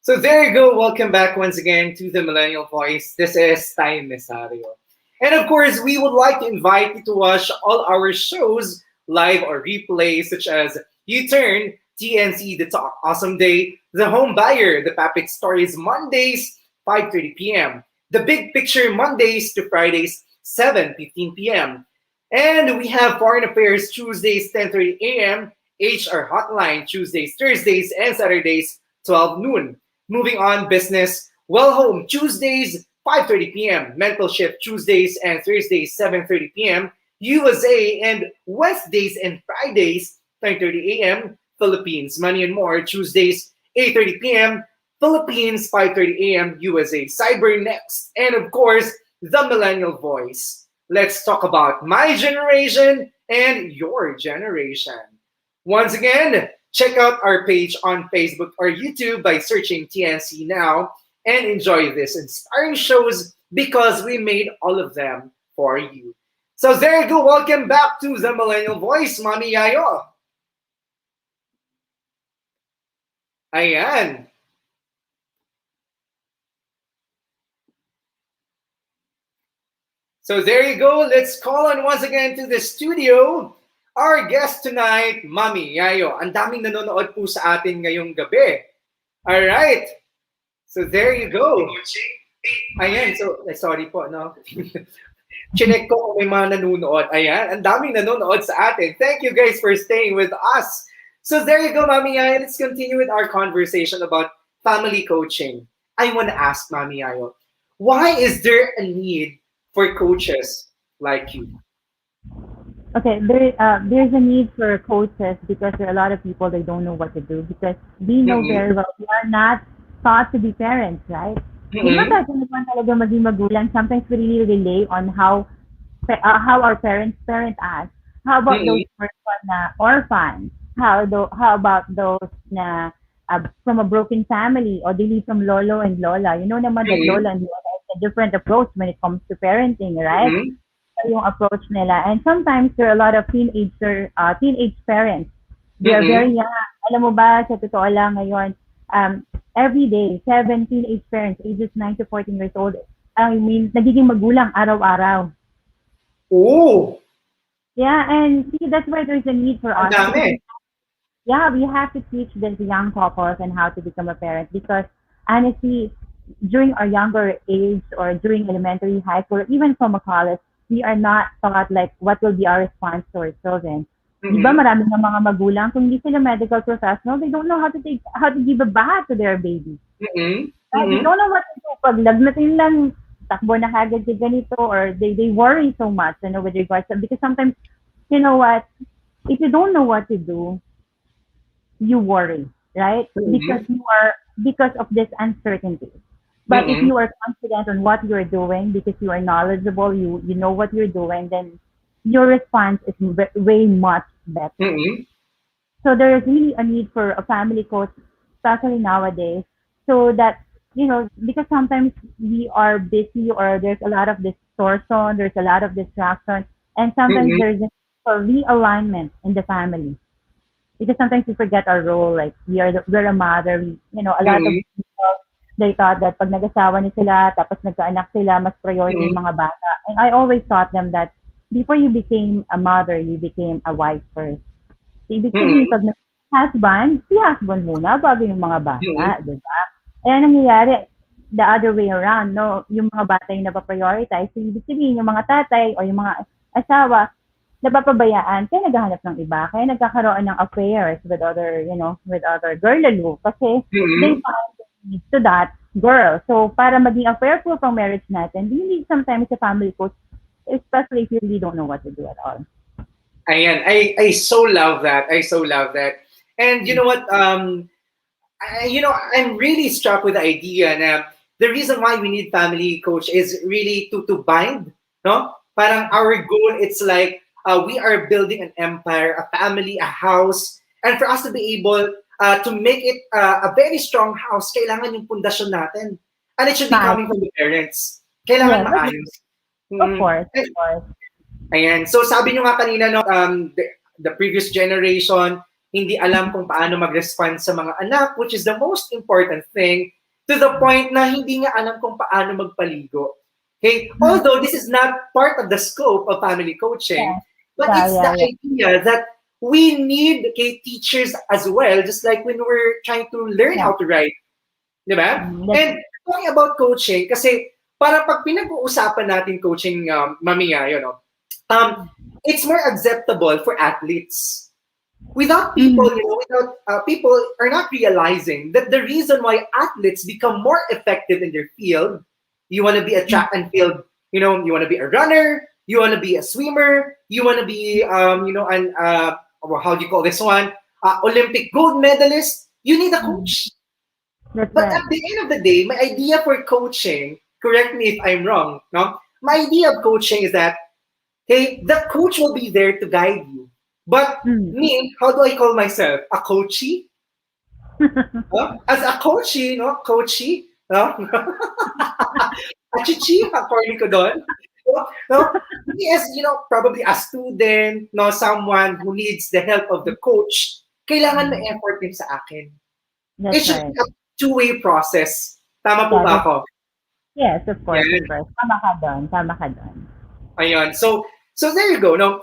So there you go. Welcome back once again to the Millennial Voice. This is Tay Mesario. And of course, we would like to invite you to watch all our shows live or replay, such as U-Turn, TNC, The Talk Awesome Day, The Home Buyer, The Puppet Stories Mondays, 5:30 p.m. The Big Picture Mondays to Fridays, 7:15 p.m. And we have Foreign Affairs Tuesdays, 10:30 a.m., HR Hotline Tuesdays, Thursdays, and Saturdays, 12 noon. Moving on, Business Well Home Tuesdays, 5:30 p.m., Mental Shift Tuesdays and Thursdays, 7:30 p.m., USA and Wednesdays and Fridays, 9:30 a.m., Philippines Money and More Tuesdays, 8:30 p.m., Philippines, 5:30 a.m., USA Cyber Next, and of course, the Millennial Voice. Let's talk about my generation and your generation. Once again, check out our page on Facebook or YouTube by searching TNC Now and enjoy this inspiring shows because we made all of them for you. So there you go. Welcome back to the Millennial Voice, Mommy Yayo. Ayan. So there you go. Let's call on once again to the studio our guest tonight, Mommy Yayo. Ang daming nanonood po sa atin ngayong gabi. All right. So there you go. Ayan. So, sorry po, no? Chinek ko kung may mga nanonood. Ayan. Ang daming nanonood sa atin. Thank you guys for staying with us. So there you go, Mommy Yayo. Let's continue with our conversation about family coaching. I want to ask, Mommy Yayo, why is there a need for coaches like you? Okay, there's a need for coaches because there are a lot of people that don't know what to do because we know very well we are not taught to be parents, right? Hindi ba tayo naman talaga maging magulang? Sometimes we really rely on how our parents parent us. How about those person na orphans? How about those na from a broken family or they live from lolo and lola? You know naman that lola and lola has a different approach when it comes to parenting, right? Yung approach nila. And sometimes there are a lot of teenage parents. They are very young. Alam mo ba, sa totoo lang ngayon, every day, 7 teenage parents, ages 9 to 14 years old, I mean, nagiging magulang araw-araw. Oh! Yeah, and see, that's why there's a need for us. Yeah, we have to teach these young couples and how to become a parent because honestly, during our younger age or during elementary, high school, or even from a college, we are not taught like what will be our response to our children. Diba marami ng mga magulang, kung hindi sila medical professional, they don't know how to give a bath to their baby. They don't know what to do. Pag lagnatin lang, takbo na kagad si ganito, or they worry so much, you know, with regards to, because sometimes, you know what, if you don't know what to do, you worry, right? Because of this uncertainty. But if you are confident on what you're doing, because you are knowledgeable, you know what you're doing, then your response is way much better. So there is really a need for a family coach, especially nowadays, so that, you know, because sometimes we are busy or there's a lot of distortion, there's a lot of distraction, and sometimes there's a realignment in the family. Because sometimes we forget our role, like we're a mother, you know, a lot of people, they thought that pag nag-asawa na sila, tapos nagkaanak sila, mas priority yung mga bata. And I always taught them that before you became a mother, you became a wife first. So, ibig sabihin, pag husband, si husband muna, bago yung mga bata, di ba? Kaya nangyayari, the other way around, no? Yung mga bata yung napaprioritize. So, ibig sabihin, yung mga tatay o yung mga asawa, napapabayaan, kaya naghahanap ng iba, kaya nagkakaroon ng affairs with other, you know, with other girl lalo, kasi they find needs to that girl. So, para maging affair-proof ang marriage natin, you need sometimes a family coach, especially if you really don't know what to do at all. Ayan, I so love that. I so love that. And you know what? I'm really struck with the idea na the reason why we need family coach is really to bind, no? Parang our goal, it's like we are building an empire, a family, a house, and for us to be able to make it a very strong house, kailangan yung pundasyon natin. And it should be coming from the parents. Kailangan maayos. Of course, of course. Ayan. So sabi nyo nga kanina, no, the previous generation, hindi alam kung paano mag-respond sa mga anak, which is the most important thing. to the point na hindi nga alam kung paano magpaligo. Okay? Although this is not part of the scope of family coaching, Yeah. but Yeah, it's the yeah, yeah. idea that we need teachers as well, just like when we're trying to learn Yeah. how to write. Di ba? That's And talking about coaching, kasi para pag pinag-uusapan natin coaching, Mami Yayo, no? It's more acceptable for athletes. Without people, mm, without people are not realizing that the reason why athletes become more effective in their field, you want to be a mm, track and field, you want to be a runner, you want to be a swimmer, you want to be, an, well, how do you call this one? Olympic gold medalist, you need a mm. coach. That's But right. at the end of the day, my idea for coaching, correct me if I'm wrong, no? My idea of coaching is that, hey, the coach will be there to guide you. But Mm. me, how do I call myself? A coachee? Huh? As a coachee, no? Coachee? No? A chichi, according ko doon. No? Me as, probably a student, no? Someone who needs the help of the coach, kailangan may Mm. effort din sa akin. That's It should right. be a two-way process. Tama po Yeah, ba that's, ako? yes, of course, of Yan. course. Tama ka doon. Tama ka doon. Ayun. So there you go. No.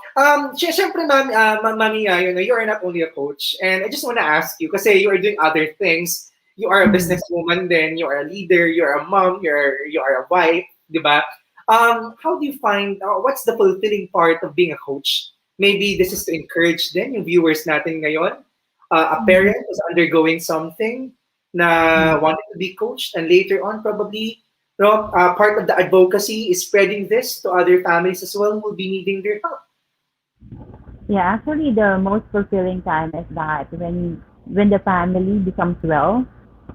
Syempre, Mami, you are not only a coach, and I just want to ask you, kasi you are doing other things. You are a Mm. businesswoman, then you are a leader, you are a mom, you are a wife, di ba? How do you find? What's the fulfilling part of being a coach? Maybe this is to encourage then yung viewers natin ngayon. A Mhm. parent who's undergoing something Mm. na wanted to be coached, and later on probably part of the advocacy is spreading this to other families as well who will be needing their help. Yeah, actually, the most fulfilling time is that when the family becomes well,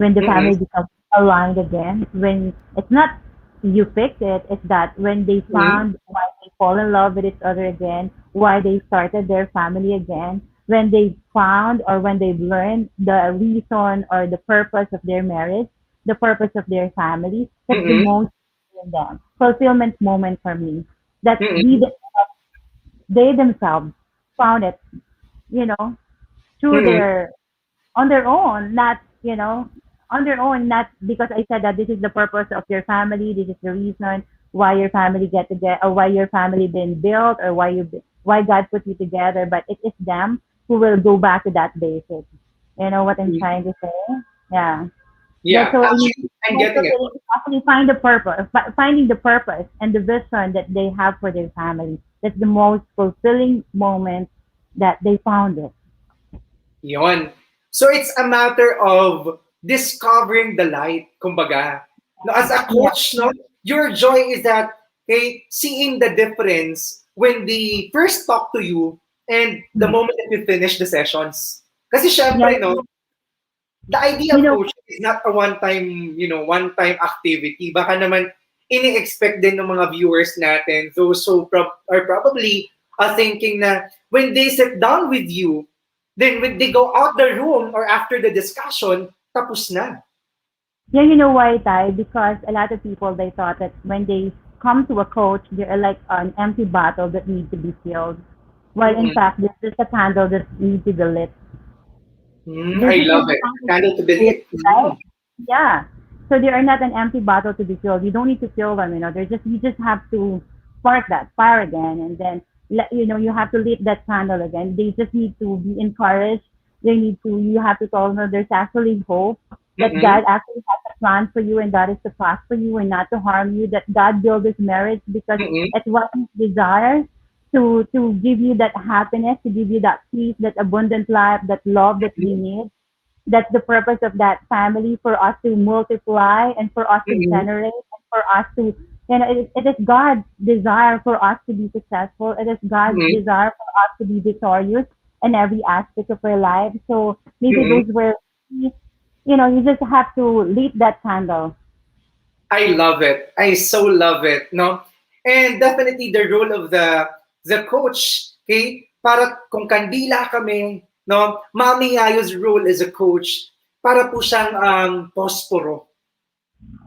when the Mm-mm, family becomes aligned again, when it's not you fix it, it's that when they mm-mm, found why they fall in love with each other again, why they started their family again, when they found or when they've learned the reason or the purpose of their marriage, the purpose of their family, that's the mm-mm, most fulfillment moment for me. That mm-mm, they themselves found it, you know, through mm-mm, their on their own, not on their own, not because I said that this is the purpose of your family, this is the reason why your family get together, or why your family been built, or why God put you together, but it is them who will go back to that basic. You know what I'm mm-mm. trying to say? Yeah. That's Yeah, so actually, I'm most getting of it. it is actually finding the purpose and the vision that they have for their family. That's the most fulfilling moment that they found it. Yon. So it's a matter of discovering the light, kumbaga. No, as a Yeah. coach, no, your joy is that, hey, seeing the difference when they first talk to you and the Mm. moment that you finish the sessions. Kasi Yeah. syempre, no, the idea You of know, coaching is not a one-time activity. Baka naman ini-expect din ng mga viewers natin, those who are probably thinking na when they sit down with you, then when they go out the room or after the discussion, tapos na. yeah, you know why, Ty? Because a lot of people they thought that when they come to a coach, they're like an empty bottle that needs to be filled. While in Mm-mm. fact, this is a candle that needs to be lit. This I is love just a it. candle Candle to to be lit, believe. right? Yeah. So they are not an empty bottle to be filled. You don't need to fill them. They're just you just have to spark that fire again, and then you have to lit that candle again. They just need to be encouraged. You have to tell them there's actually hope that Mm-mm. God actually has a plan for you, and that is to prosper you and not to harm you. That God built this marriage because Mm-mm. it's what He desires to give you that happiness, to give you that peace, that abundant life, that love that we need. That's the purpose of that family, for us to multiply and for us to Mm-mm. generate and for us to it is God's desire for us to be successful. It is God's Mm-mm. desire for us to be victorious in every aspect of our life. So maybe Mm-mm. those were you just have to lit that candle. I love it. I so love it, no? And definitely the role of the coach, okay? Para kung kandila kami, no? Mommy Yayo's role as a coach, para po siyang posporo,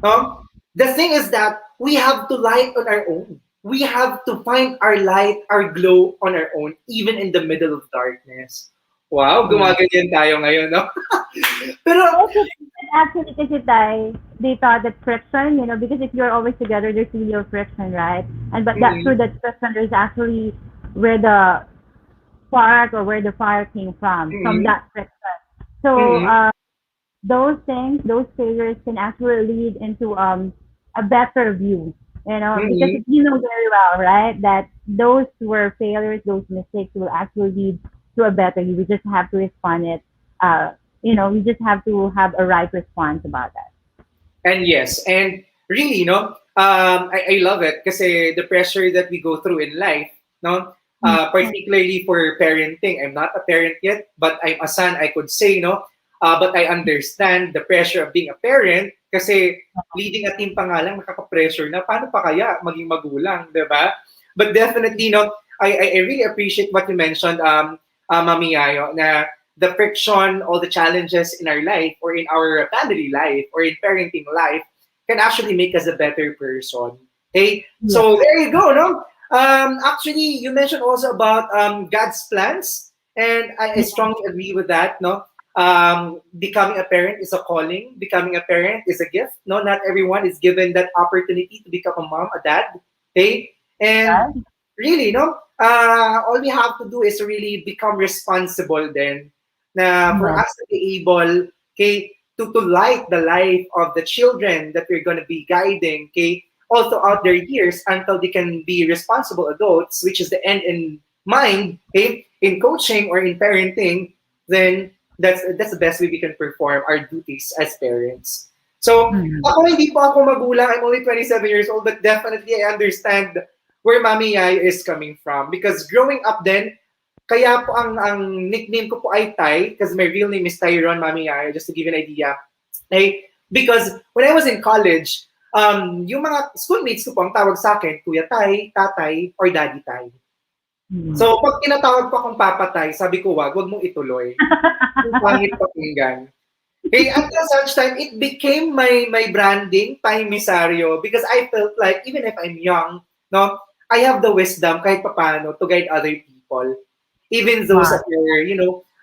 no? The thing is that we have to light on our own. We have to find our light, our glow on our own, even in the middle of darkness. Wow, Yeah. gumaganyan tayo ngayon, no? Pero, Also, actually, kasi they thought that friction, because if you're always together, there's really a friction, right? And but that through mm, that friction, there's actually where the spark or where the fire came from mm, that friction. So mm, those things, those failures can actually lead into a better view, because mm, if you know very well, right, that those were failures, those mistakes will actually lead to a better you. We just have to respond it. We just have to have a right response about that. and yes, and really, no, I love it kasi the pressure that we go through in life, no, particularly for parenting. I'm not a parent yet, but I'm a son, I could say, no, but I understand the pressure of being a parent kasi leading a team pa nga lang nakaka-pressure na paano pa kaya maging magulang, di ba? But definitely, no, I really appreciate what you mentioned, Mami Yayo, na the friction, all the challenges in our life or in our family life or in parenting life can actually make us a better person. Okay, Yeah. so there you go, no? Actually, you mentioned also about God's plans, and I strongly agree with that. No, becoming a parent is a calling. Becoming a parent is a gift. No, not everyone is given that opportunity to become a mom, a dad. Okay, and Right? really, no, all we have to do is really become responsible then na for Yeah. us to be able, okay, to light the life of the children that we're going to be guiding, okay, all throughout their years until they can be responsible adults, which is the end in mind, okay, in coaching or in parenting, then that's the best way we can perform our duties as parents. So, Mhm. ako hindi po ako magulang. I'm only 27 years old, but definitely I understand where Mommy Yayo is coming from. Because growing up then, kaya po ang nickname ko po ay Tay, because my real name is Tyron Mommy Yayo, just to give you an idea. Okay? Because when I was in college, yung mga schoolmates ko po ang tawag sa akin, Kuya Tay, Tatay, or Daddy Tay. Mhm. So, pag tinatawag pa akong Papa Tay, sabi ko, wag mong ituloy. Yung pangit pakinggan. Hey, until such time, it became my branding, Tay Mesario, because I felt like even if I'm young, no, I have the wisdom kahit papaano to guide other people, even those Wow. that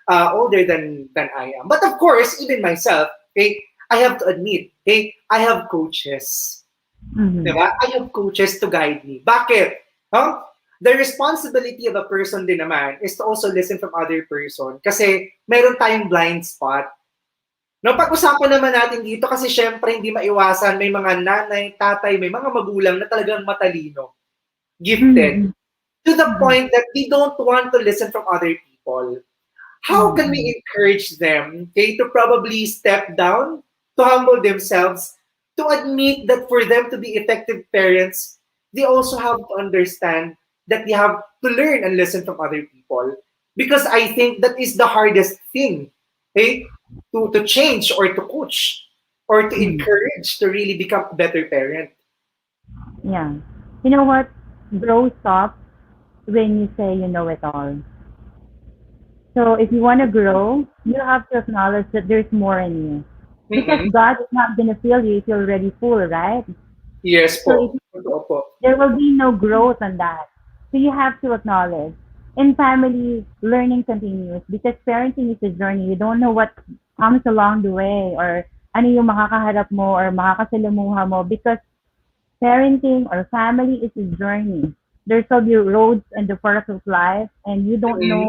are, older than I am. But of course, even myself, okay, I have to admit, okay, I have coaches. Mhm. Diba? I have coaches to guide me. Bakit? Huh? The responsibility of a person din naman is to also listen from other person kasi meron tayong blind spot. No, pag-usapan naman natin dito kasi syempre hindi maiwasan may mga nanay, tatay, may mga magulang na talagang matalino, gifted, Mhm. to the Mhm. point that we don't want to listen from other people. How can we Mhm. encourage them, okay, to probably step down, to humble themselves, to admit that for them to be effective parents, they also have to understand that they have to learn and listen from other people. Because I think that is the hardest thing, okay, to change or to coach or to Mhm. encourage to really become a better parent. Yeah. You know what? Grow stops when you say you know it all. So if you want to grow, you have to acknowledge that there's more in you. Because Mm-mm. God is not going to fill you if you're already full, right? Yes So if po. Totoo po. there will be no growth on that. So you have to acknowledge. In family, learning continues because parenting is a journey. You don't know what comes along the way or ano yung makakaharap mo or makakasalamuha mo because parenting or family is a journey. There's will be roads in the forest of life, and you don't Mm-mm. know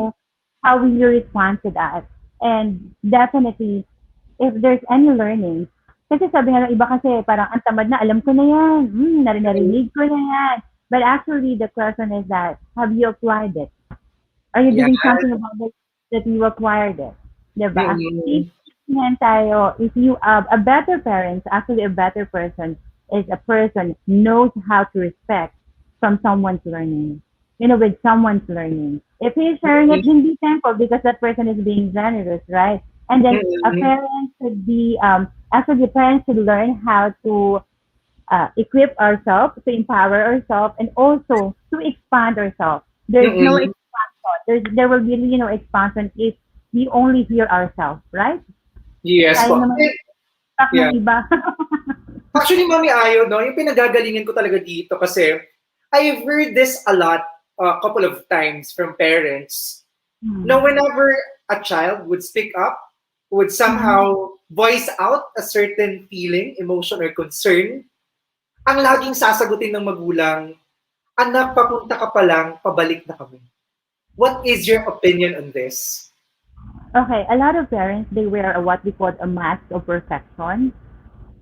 how will you respond to that. And definitely, if there's any learning, kasi sabi nga ng iba kasi parang ang tamad na, alam ko na yan, narinig ko na yan. But actually, the question is that, have you applied it? Are you Yeah. doing something about it that you acquired it? Diba? If Mm-mm. yan tayo, if you a better parent, actually a better person is a person knows how to respect from someone's learning. With someone's learning. If he's sharing it, then be thankful because that person is being generous, right? And then a Mm-mm. parent should be actually parents should learn how to equip ourselves, to empower ourselves, and also to expand ourselves. There's no Mm-mm. expansion. There will be really no expansion if we only hear ourselves, right? Yes Tayo po. naman stuck ng Yeah. iba. Actually, Mami Ayo, no, yung pinagagalingan ko talaga dito kasi I've heard this a lot, a couple of times from parents. Hmm. No, whenever a child would speak up, would somehow voice out a certain feeling, emotion, or concern, ang laging sasagutin ng magulang, anak, papunta ka pa lang, pabalik na kami. What is your opinion on this? Okay, a lot of parents, they wear what we call a mask of perfection.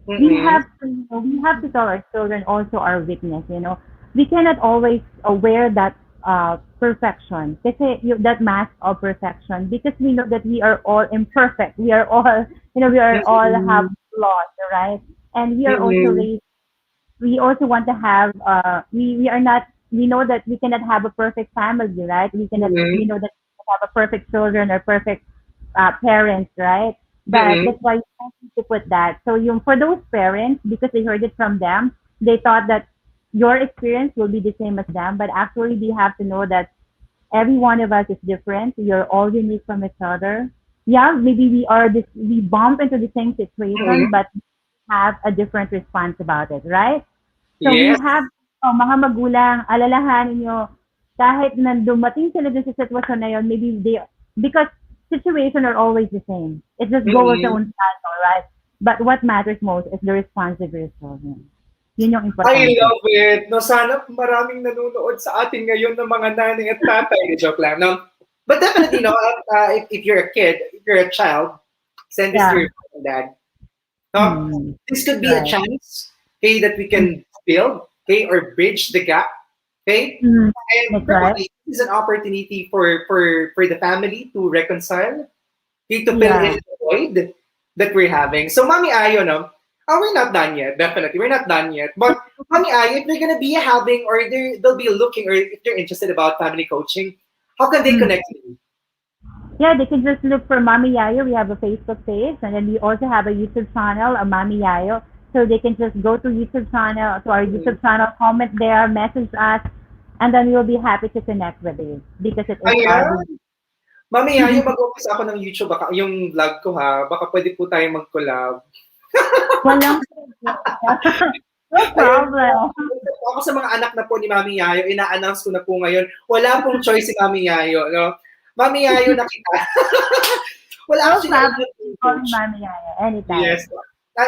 Mm-mm. We have to tell our children also our weakness. We cannot always wear that perfection, that mask of perfection, because we know that we are all imperfect. We are all, we are all have flaws, right? And we are also Mm-mm. raised. We also want to have. We are not. We know that we cannot have a perfect family, right? We cannot. We Mm-mm. know that we cannot have a perfect children or perfect parents, right? But Mm-mm. that's why you need to put that. So for those parents, because they heard it from them, they thought that your experience will be the same as them. But actually, we have to know that every one of us is different. We are all unique from each other. Yeah, maybe we bump into the same situation, Mm-mm. but we have a different response about it, right? So we Yes. have, mga magulang, alalahanin nyo, kahit na dumating sila dun sa sitwasyon na yun, because situation are always the same. It just goes sa Mm-mm. own cycle, right? But what matters most is the response of your children. Yun yung I importante. love it. No, sana maraming nanonood sa atin ngayon ng mga nanay at tatay. Joke lang. No? But definitely, if you're a kid, if you're a child, send this to Yeah. your mom and dad. No? Mm, This could be a right. chance, okay, that we can build, okay, or bridge the gap, okay? Mm, And that's right. probably this is an opportunity for the family to reconcile, okay, to fill in Yeah. the void that we're having. So, Mommy Ayo, no? We're not done yet. Definitely, we're not done yet. But Mommy Ayo, if they're gonna be having, or they'll be looking, or if they're interested about family coaching, how can they Mm. connect with you? Yeah, they can just look for Mommy Yayo. We have a Facebook page, and then we also have a YouTube channel, a Mommy Yayo. So they can just go to our YouTube channel, comment there, message us, and then we'll be happy to connect with you because it is our Ayan. business. Mami Yayo, mag-umpisa ako ng YouTube, baka yung vlog ko ha, baka pwede po tayo mag-collab. Walang no Ayun problem. po, ako sa mga anak na po ni Mami Yayo, ina-announce ko na po ngayon, wala pong choice si Mami Yayo, no? Mami Yayo na kita. Well, No actually, I problem. love you, Call me Coach. Mommy Yayo anytime. Yes.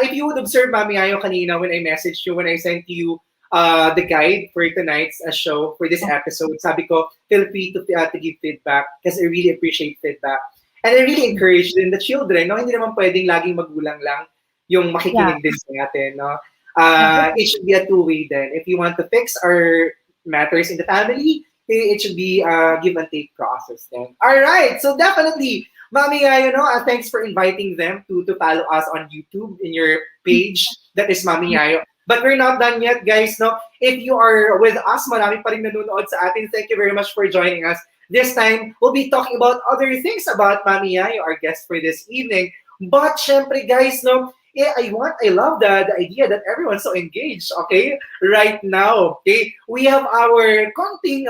If you would observe, Mami Yayo, kanina when I messaged you, when I sent you the guide for tonight's show, for this episode, sabi ko, feel free to give feedback because I really appreciate feedback. And I really encourage din the children, no? Hindi naman pwedeng laging magulang lang yung Yeah. makikinig din sa natin, no? It should be a two-way then. If you want to fix our matters in the family, it should be a give and take process then. All right, so definitely, Mami, thanks for inviting them to follow us on YouTube in your page. That is Mami Yayo. But we're not done yet, guys. No, if you are with us, marami pa rin nanonood sa atin. Thank you very much for joining us. This time, we'll be talking about other things about Mami Yayo, our guest for this evening. But syempre, guys, no, I love the idea that everyone's so engaged, okay, right now. Okay, we have our konting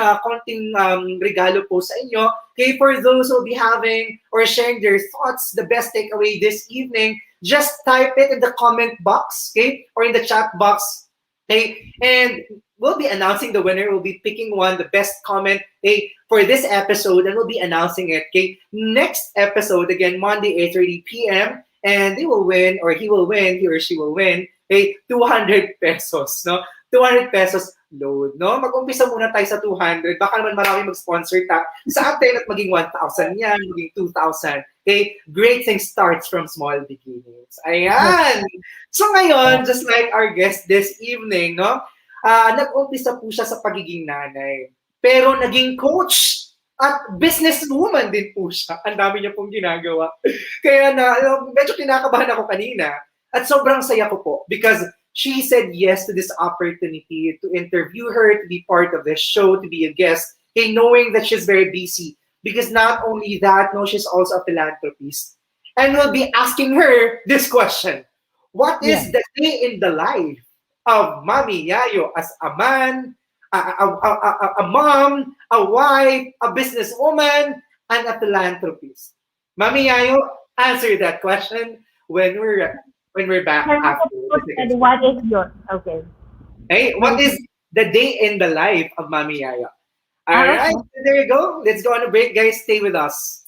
regalo po sa inyo. Okay, for those who will be having or sharing their thoughts, the best takeaway this evening, just type it in the comment box, okay, or in the chat box, okay, and we'll be announcing the winner. We'll be picking the best comment, okay, for this episode, and we'll be announcing it, okay, next episode, again, Monday, 8:30 p.m., and they will win, or he or she will win, okay, 200 pesos, no? 200 pesos load, no? Mag-umpisa muna tayo sa 200. Baka naman marami mag-sponsor sa atin at maging 1,000 yan, maging 2,000. Okay? Great thing starts from small beginnings. Ayan! So ngayon, just like our guest this evening, no? Nag-umpisa po siya sa pagiging nanay. Pero naging coach at businesswoman din po siya. Ang dami niya pong ginagawa. Kaya medyo kinakabahan ako kanina. At sobrang saya ko po because she said yes to this opportunity to interview her, to be part of this show, to be a guest, knowing that she's very busy. Because not only that, no, she's also a philanthropist. And we'll be asking her this question. What is the day in the life of Mommy Yayo as a man, a mom, a wife, a businesswoman, and a philanthropist? Mommy Yayo, answer that question when we're back after And what is yours? Okay. Hey, what is the day in the life of Mommy Yayo? All right, Okay. there you go. Let's go on a break, guys. Stay with us.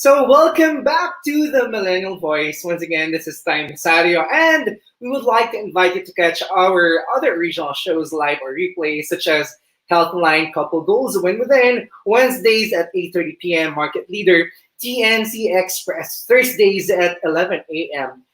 So welcome back to the Millennial Voice. Once again, this is Tay Mesario, and we would like to invite you to catch our other regional shows live or replay, such as Healthline Couple Goals Win Within, Wednesdays at 8:30 p.m. Market Leader, TNC Express, Thursdays at 11 a.m.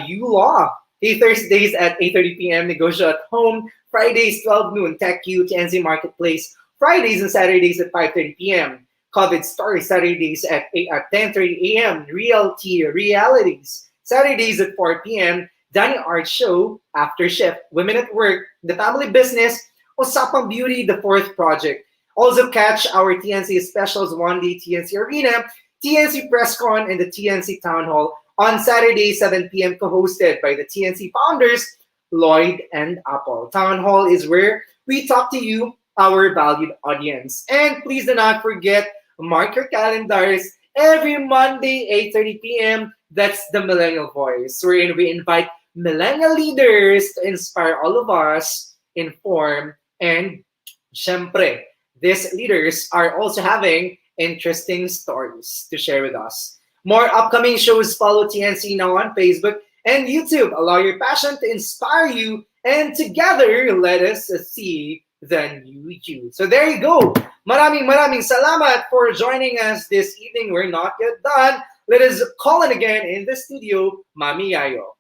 U-Law, Thursdays at 8:30 p.m. Negotiate at Home, Fridays 12 noon, Tech U, TNC Marketplace, Fridays and Saturdays at 5:30 p.m. COVID Story Saturdays at 10:30 a.m. Realty Realities Saturdays at 4 p.m. Danny Art Show After Shift Women at Work The Family Business Usapang Beauty The Fourth Project. Also catch our TNC specials One Day TNC Arena, TNC PressCon, and the TNC Town Hall on Saturday 7 p.m. co-hosted by the TNC founders Lloyd and Apple. Town Hall is where we talk to you, our valued audience. And please do not forget, mark your calendars every Monday, 8:30 p.m. That's the Millennial Voice, wherein we invite millennial leaders to inspire all of us, inform, and syempre, these leaders are also having interesting stories to share with us. More upcoming shows. Follow TNC now on Facebook and YouTube. Allow your passion to inspire you, and together, let us see the new you. So there you go. Maraming salamat for joining us this evening. We're not yet done. Let us call in again in the studio, Mommy Yayo.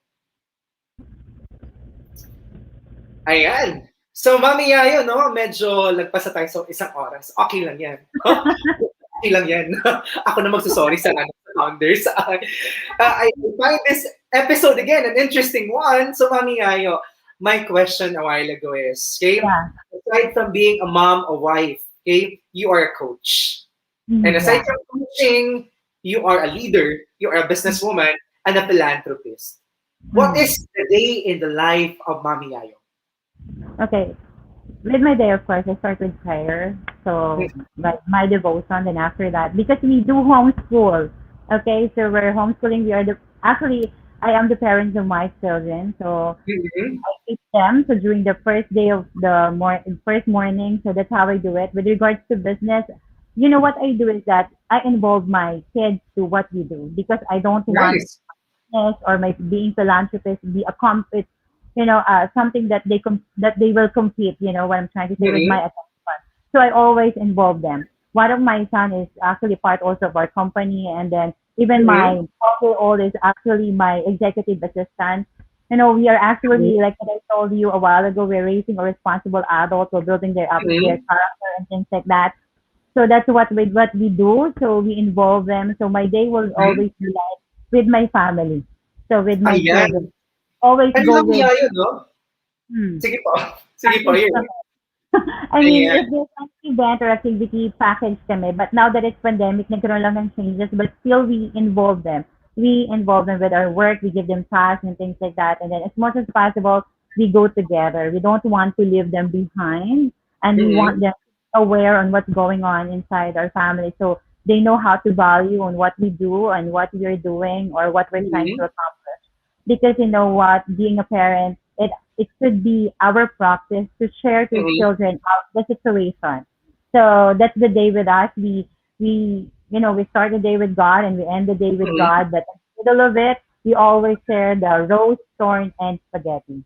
Ayan. So, Mommy Yayo, no, medyo lagpas na tayo sa isang oras. Okay lang yan. Okay lang yan. Ako na magsasorry sa founders. I find this episode again an interesting one. So, Mommy Yayo, my question a while ago is, okay, aside from being a mom, a wife, okay, you are a coach. And aside from coaching, you are a leader, you are a businesswoman, and a philanthropist. What is the day in the life of Mommy Yayo? Okay. With my day, of course, I start with prayer. So, like my devotion, then after that, because we do homeschool. Okay, so we're homeschooling. Actually, I am the parents of my children. So, I teach them. So, during the first day of the first morning, so that's how I do it. With regards to business, you know what I do is that I involve my kids to what we do, because I don't want business or my being philanthropist be a something that they will compete, what I'm trying to say, with my attention. So I always involve them. One of my son is actually part also of our company, and then even my 12-year-old is actually my executive assistant. We are actually, like I told you a while ago, we're raising a responsible adult, we're building their character and things like that. So that's what we do. So we involve them. So my day will always be like with my family. So with my children. Always And go with. Yayo, no? Sige po. Sige po, yun. I mean, if there's an event or activity package kami, but now that it's pandemic, nagkaroon lang ng changes, but still we involve them. We involve them with our work, we give them tasks and things like that, and then as much as possible, we go together. We don't want to leave them behind, and we want them aware on what's going on inside our family, so they know how to value on what we do and what we're doing or what we're trying to accomplish. Because you know what, being a parent, it should be our practice to share to children out the situation. So that's the day with us. We start the day with God and we end the day with God. But in the middle of it, we always share the roast, thorn, and spaghetti.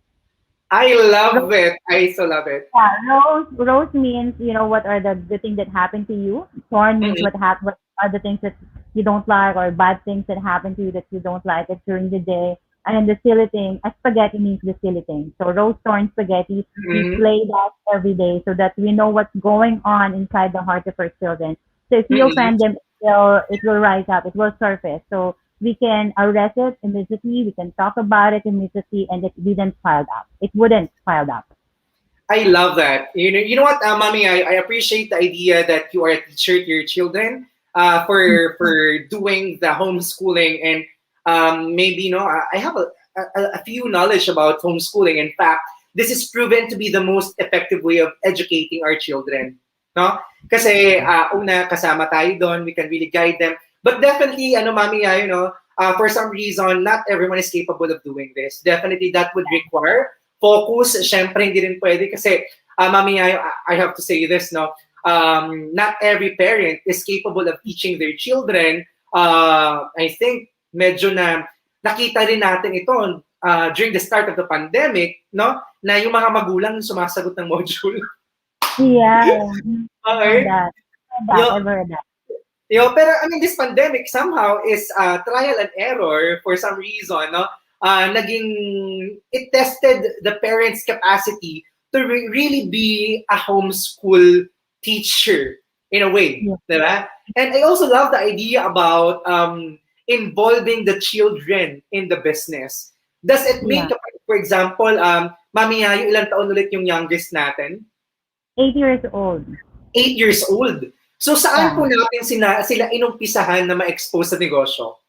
I love it. I so love it. Yeah, roast means, what are the things that happen to you. Thorn means what are the things that you don't like, or bad things that happen to you that you don't like it during the day. And then the silly thing, spaghetti means the silly thing. So roast, thorn, spaghetti, we play that every day so that we know what's going on inside the heart of our children. So if we offend them, it will rise up, it will surface. So we can arrest it immediately, we can talk about it immediately, and it didn't pile up. It wouldn't pile up. I love that. You know what, Mommy, I appreciate the idea that you are a teacher to your children for doing the homeschooling. And maybe, I have a few knowledge about homeschooling. In fact, this is proven to be the most effective way of educating our children. No? Kasi una, kasama tayo doon, we can really guide them. But definitely, Mommy, for some reason, not everyone is capable of doing this. Definitely, that would require focus. Syempre, hindi rin pwede kasi, Mommy, I have to say this, no? Not every parent is capable of teaching their children I think medyo na nakita rin natin ito during the start of the pandemic, no? Na yung mga magulang yung sumasagot ng module. Yeah. Okay? That. Yo, I've heard that. pero I mean, this pandemic somehow is trial and error for some reason, no? It tested the parents' capacity to really be a homeschool teacher in a way, Yeah. diba? And I also love the idea about involving the children in the business. Does it mean, Yeah. for example, Mami Yayo, ilang taon ulit yung youngest natin? 8 years old. 8 years old. So saan Yeah. po natin sila inumpisahan na ma-expose sa negosyo?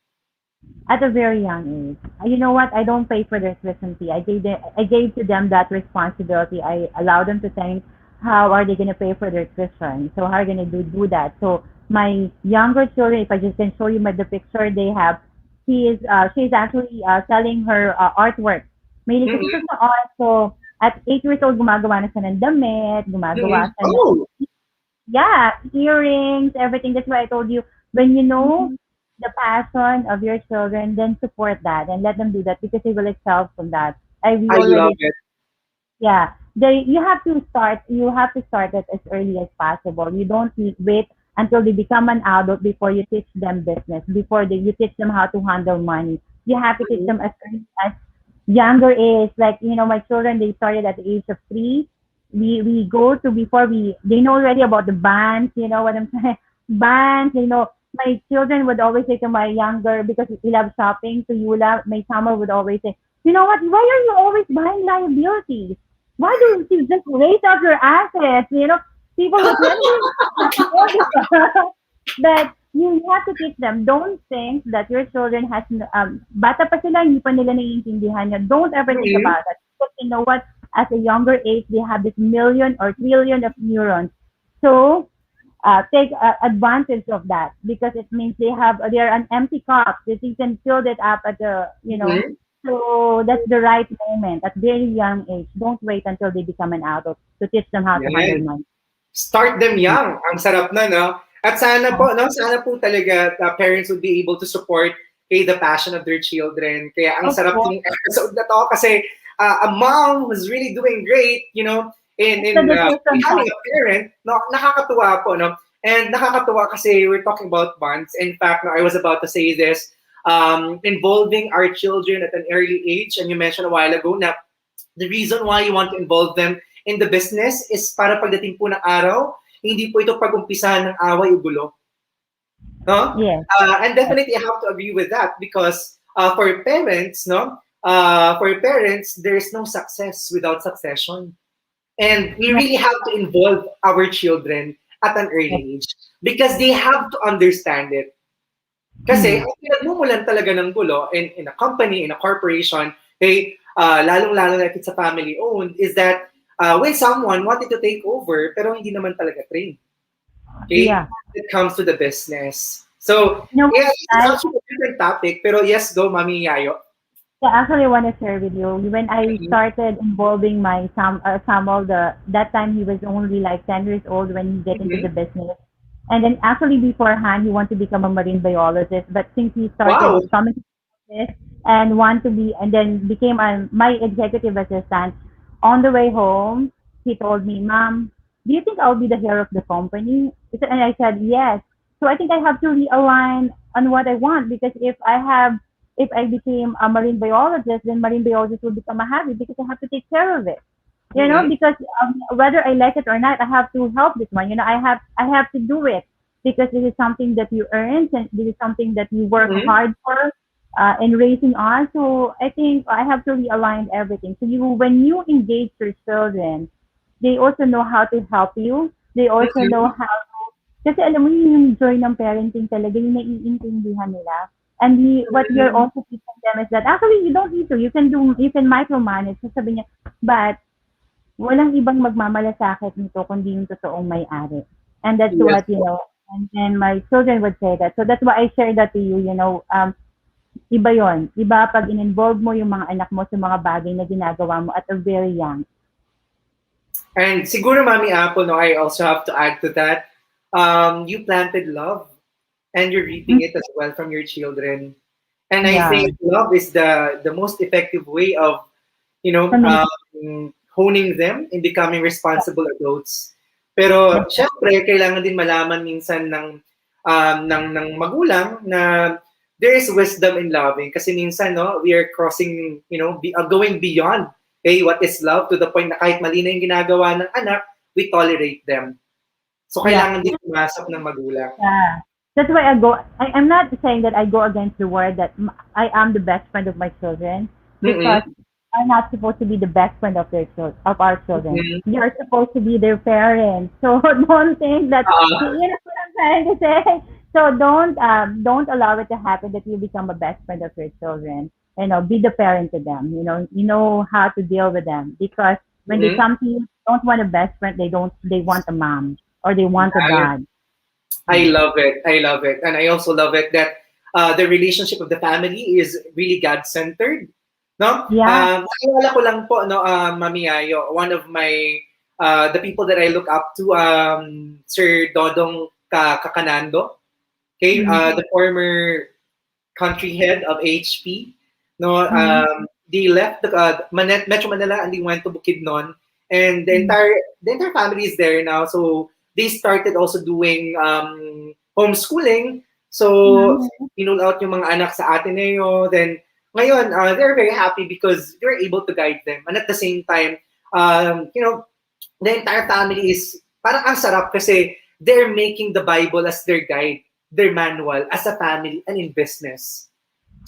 At a very young age. You know what? I don't pay for their tuition fee. I gave to them that responsibility. I allowed them to think, how are they going to pay for their tuition? So how are they going to do that? So my younger children, if I just can show you the picture they have, she's actually selling her artwork. May Mhm. siya sa art. So at 8 years old, gumagawa na siya ng damit, gumagawa siya ng Oh, yeah, earrings, everything. That's why I told you, when you know the passion of your children, then support that and let them do that because they will excel from that. We I love already, it. yeah. You have to start. You have to start it as early as possible. You don't wait until they become an adult before you teach them business. Before you teach them how to handle money. You have to teach them as early as younger age. Like my children, they started at the age of 3. We go to before they know already about the bands. You know what I'm saying? Bands. My children would always say to my younger, because he loves shopping, to Yula, my summer would always say, you know what? Why are you always buying liabilities? Why don't you just raise up your assets? People would tell me that you have to teach them. Don't think that your children has bata pa sila, hindi pa nila naiintindihan yan. Don't ever think Mhm. about that. Because you know what? At a younger age, they have this million or trillion of neurons. So take advantage of that, because it means they're an empty cup that you can fill it up at Mhm. so that's the right moment at very young age. Don't wait until they become an adult to teach them how to handle Yan. money. Start them young. Ang sarap na, no? At sana po, no? Sana po talaga parents would be able to support the passion of their children. Kaya ang Of sarap course. ng episode na to kasi a mom who's really doing great, in It's a decision becoming time. a parent, no? Nakakatuwa po, no? And nakakatuwa kasi we're talking about bonds. In fact, no, I was about to say this, involving our children at an early age, and you mentioned a while ago na the reason why you want to involve them in the business is para pagdating po ng araw, hindi po ito pag-umpisahan ng away o gulo. No? Yes. And definitely I have to agree with that because for parents, no? For parents, there's no success without succession. And we really have to involve our children at an early age because they have to understand it. Kasi ang pinagmumulan talaga ng gulo in a company, in a corporation, lalong-lalo na if it's a family-owned, is that when someone wanted to take over pero hindi naman talaga trained. Okay? Yeah. When it comes to the business. So, You know, it's actually a different topic, pero yes, go, Mommy Yayo. Yeah, actually, I want to share with you. When I started involving my Samuel, that time he was only like 10 years old when he get into the business. And then actually beforehand, he wanted to become a marine biologist. But since he started Wow. coming to this and then became my executive assistant, on the way home, he told me, Mom, do you think I'll be the hero of the company? And I said, yes. So I think I have to realign on what I want, because if I became a marine biologist, then marine biologist will become a hobby because I have to take care of it. Because whether I like it or not, I have to help this one. I have to do it because this is something that you earn, and this is something that you work hard for in raising us. So I think I have to realign everything. So when you engage your children, they also know how to help you. They also know how. Kasi alam mo yung joy ng parenting talaga, yung naiintindihan nila. And what you're also teaching them is that actually you don't need to. You can micromanage. Sabi niya, but walang ibang magmamalasakit nito kundi yung totoong may-ari. And that's what, and my children would say that. So that's why I share that to you, iba yon. Iba pag in-involve mo yung mga anak mo sa mga bagay na ginagawa mo at a very young. And siguro, Mami Apple, no, I also have to add to that. You planted love and you're reaping it as well from your children. And I Yeah. think love is the most effective way of, you know, For me, honing them in becoming responsible adults. Pero syempre, kailangan din malaman minsan ng magulang na there is wisdom in loving kasi minsan no we are crossing, you know, going beyond what is love to the point na kahit mali na yung ginagawa ng anak, we tolerate them. So yeah. kailangan din pumasok ng magulang. Yeah. That's why I go. I'm not saying that I go against the word that I am the best friend of my children, because Mm-mm. I'm not supposed to be the best friend of their of our children. Mm-mm. You're supposed to be their parents. So don't think that, you Ah, know what I'm trying to say. So don't allow it to happen that you become a best friend of your children. You know, be the parent to them. You know how to deal with them, because when they mm-mm. come to you, they don't want a best friend. They want a mom, or they want a dad. I Mm. love it. I love it. And I also love it that the relationship of the family is really God-centered. No? Yeah. Naalala ko lang po, no, Mami Yayo, one of my, the people that I look up to, Sir Dodong Kakanando, okay, Mm. the former country head of HP. No, Mm. they left the Metro Manila and they went to Bukidnon, and Mm. the entire family is there now. So they started also doing homeschooling. So Mm. pinul out yung mga anak sa Ateneo. Then ngayon, they're very happy because they're able to guide them, and at the same time, you know, the entire family is parang ang sarap kasi they're making the Bible as their guide, their manual as a family and in business.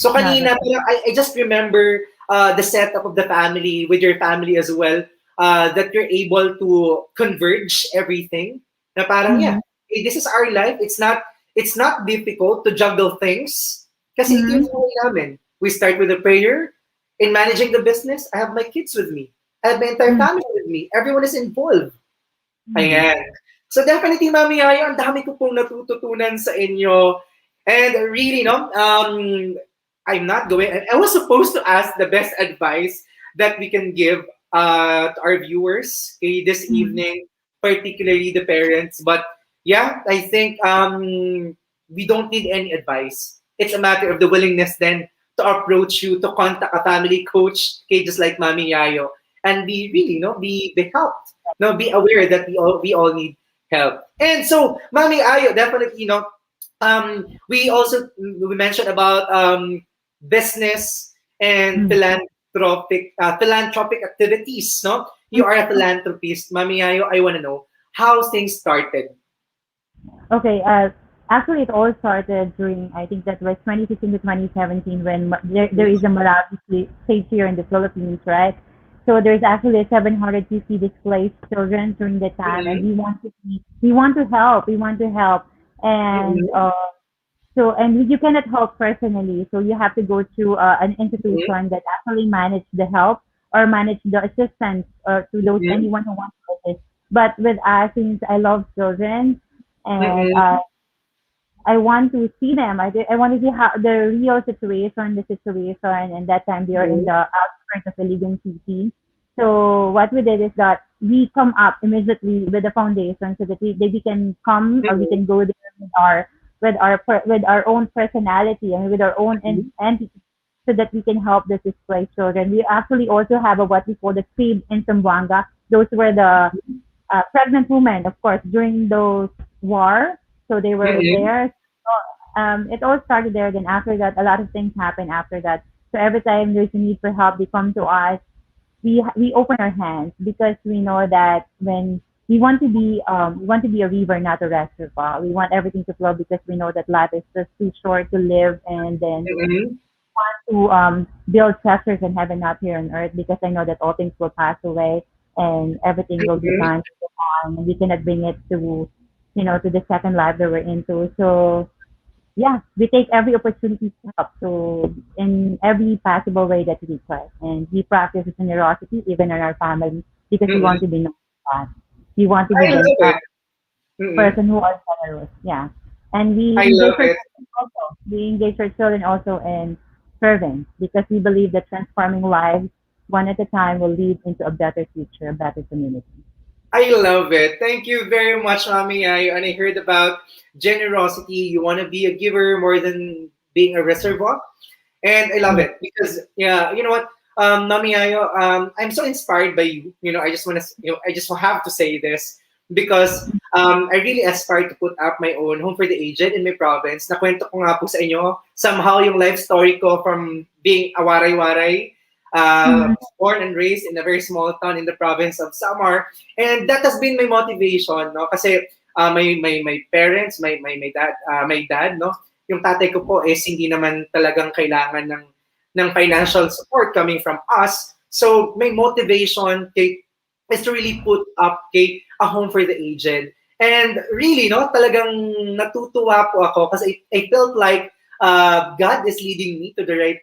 So Yeah. kanina, parang I just remember the setup of the family with your family as well, that you're able to converge everything. Na parang, yeah, Mm. hey, this is our life. It's not difficult to juggle things kasi ito Mm. yung buhay namin. We start with a prayer. In managing the business, I have my kids with me. I have my entire Mm. family with me. Everyone is involved. Mm. Ayan. So definitely, Mami Yayo, ang dami ko pong natututunan sa inyo. And really, no, I'm not going, I was supposed to ask the best advice that we can give to our viewers, okay, this Mm. evening, particularly the parents. But yeah, I think we don't need any advice. It's a matter of the willingness then to approach you, to contact a family coach, okay, just like Mami Yayo, and be really, no, be helped. No, be aware that we all need help. And so, Mami Ayo, definitely, we also we mentioned about business and Mm. philanthropic activities. No, you are a philanthropist, Mami Ayo. I want to know how things started. Okay. Actually, it all started during, I think that was 2016 to 2017, when there is a Marawi state here in the Philippines, right? So there's actually 750 displaced children during the time, and Mm-hmm. we want to help. We want to help, and Mm-hmm. so, and you cannot help personally. So you have to go to an institution that actually manage the help, or manage the assistance, to those Mm-hmm. anyone who wants to assist. But with us, since I love children, and Mm-hmm. I want to see them. I want to see how the real situation, and that time they are in the outskirts of Iligan City. So what we did is that we come up immediately with the foundation, so that we can come, or we Mm-hmm. can go there with our own personality, and with our own Mm-hmm. entity, so that we can help the displaced children. We actually also have a what we call the crib in Zamboanga. Those were the pregnant women, of course, during those war. So they were Mm-hmm. there. So, it all started there. Then after that, a lot of things happened after that. So every time there's a need for help, they come to us. We open our hands, because we know that when we want to be a river, not a reservoir. We want everything to flow, because we know that life is just too short to live, and then Mm-hmm. to build treasures in heaven, not here on earth, because I know that all things will pass away, and everything will be Mm-hmm. gone. And we cannot bring it to, to the second life that we're into. So yeah, we take every opportunity to help. So in every possible way that we can, and we practice generosity even in our family, because we want Mm-hmm. to be known as God. We want to be I the love it. Mm-hmm. person who are generous. Yeah. And we I engage love our it. children also. We engage our children also in serving, because we believe that transforming lives one at a time will lead into a better future, a better community. I love it. Thank you very much, Mommy Yayo. And I heard about generosity. You want to be a giver more than being a reservoir. And I love Yeah. it because, yeah, you know what, Mommy Yayo, I'm so inspired by you. I just want to, I just have to say this because I really aspire to put up my own home for the aged in my province. Nakwento ko nga po sa inyo somehow yung life story ko from being a waray-waray, Mhm. born and raised in a very small town in the province of Samar, and that has been my motivation, no? Kasi my parents, my dad, no? Yung tatay ko po is hindi naman talagang kailangan ng financial support coming from us. So my motivation is to really put up a home for the aged. And really, no, talagang natutuwa po ako kasi I felt like God is leading me to the right,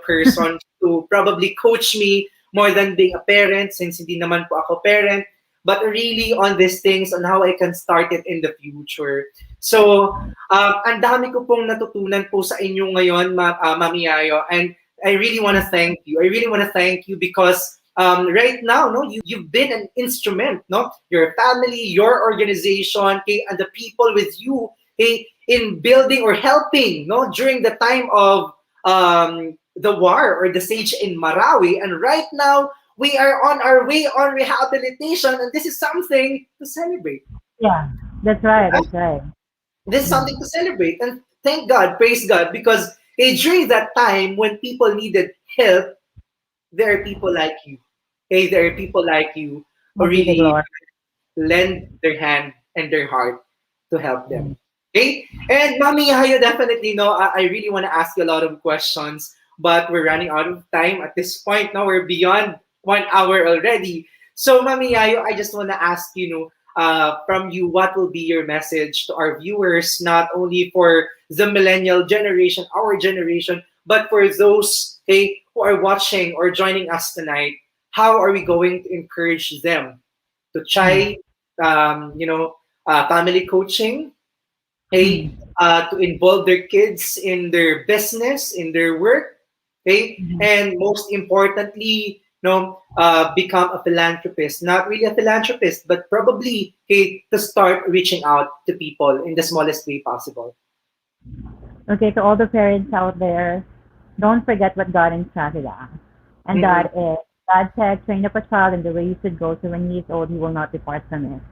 person to probably coach me more than being a parent since hindi naman po ako parent, but really on these things on how I can start it in the future. So, ang dami ko pong natutunan po sa inyo ngayon, Mami Yayo, and I really want to thank you. I really want to thank you because right now, no, you've been an instrument, no, your family, your organization, okay, and the people with you, okay, in building or helping, no, during the time of the war or the siege in Marawi, and right now we are on our way on rehabilitation, and this is something to celebrate. Yeah, that's right. That's right. This is Mm. something to celebrate, and thank God, praise God, because during that time when people needed help, there are people like you. Hey, there are people like you who God be the really glory. lend their hand and their heart to help them. Okay? And Mami Yayo, definitely, no, I really want to ask you a lot of questions, but we're running out of time at this point. Now we're beyond 1 hour already. So, Mami Yayo, I just want to ask from you, what will be your message to our viewers, not only for the millennial generation, our generation, but for those, who are watching or joining us tonight? How are we going to encourage them to Mm. try, family coaching, Mm. to involve their kids in their business, in their work, Mhm. and most importantly, become a philanthropist. Not really a philanthropist, but probably, to start reaching out to people in the smallest way possible. Okay, to all the parents out there, don't forget what God instructed us. And Mm-mm, that is, God said, train up a child in the way you should go, so when he is old, he will not depart from it.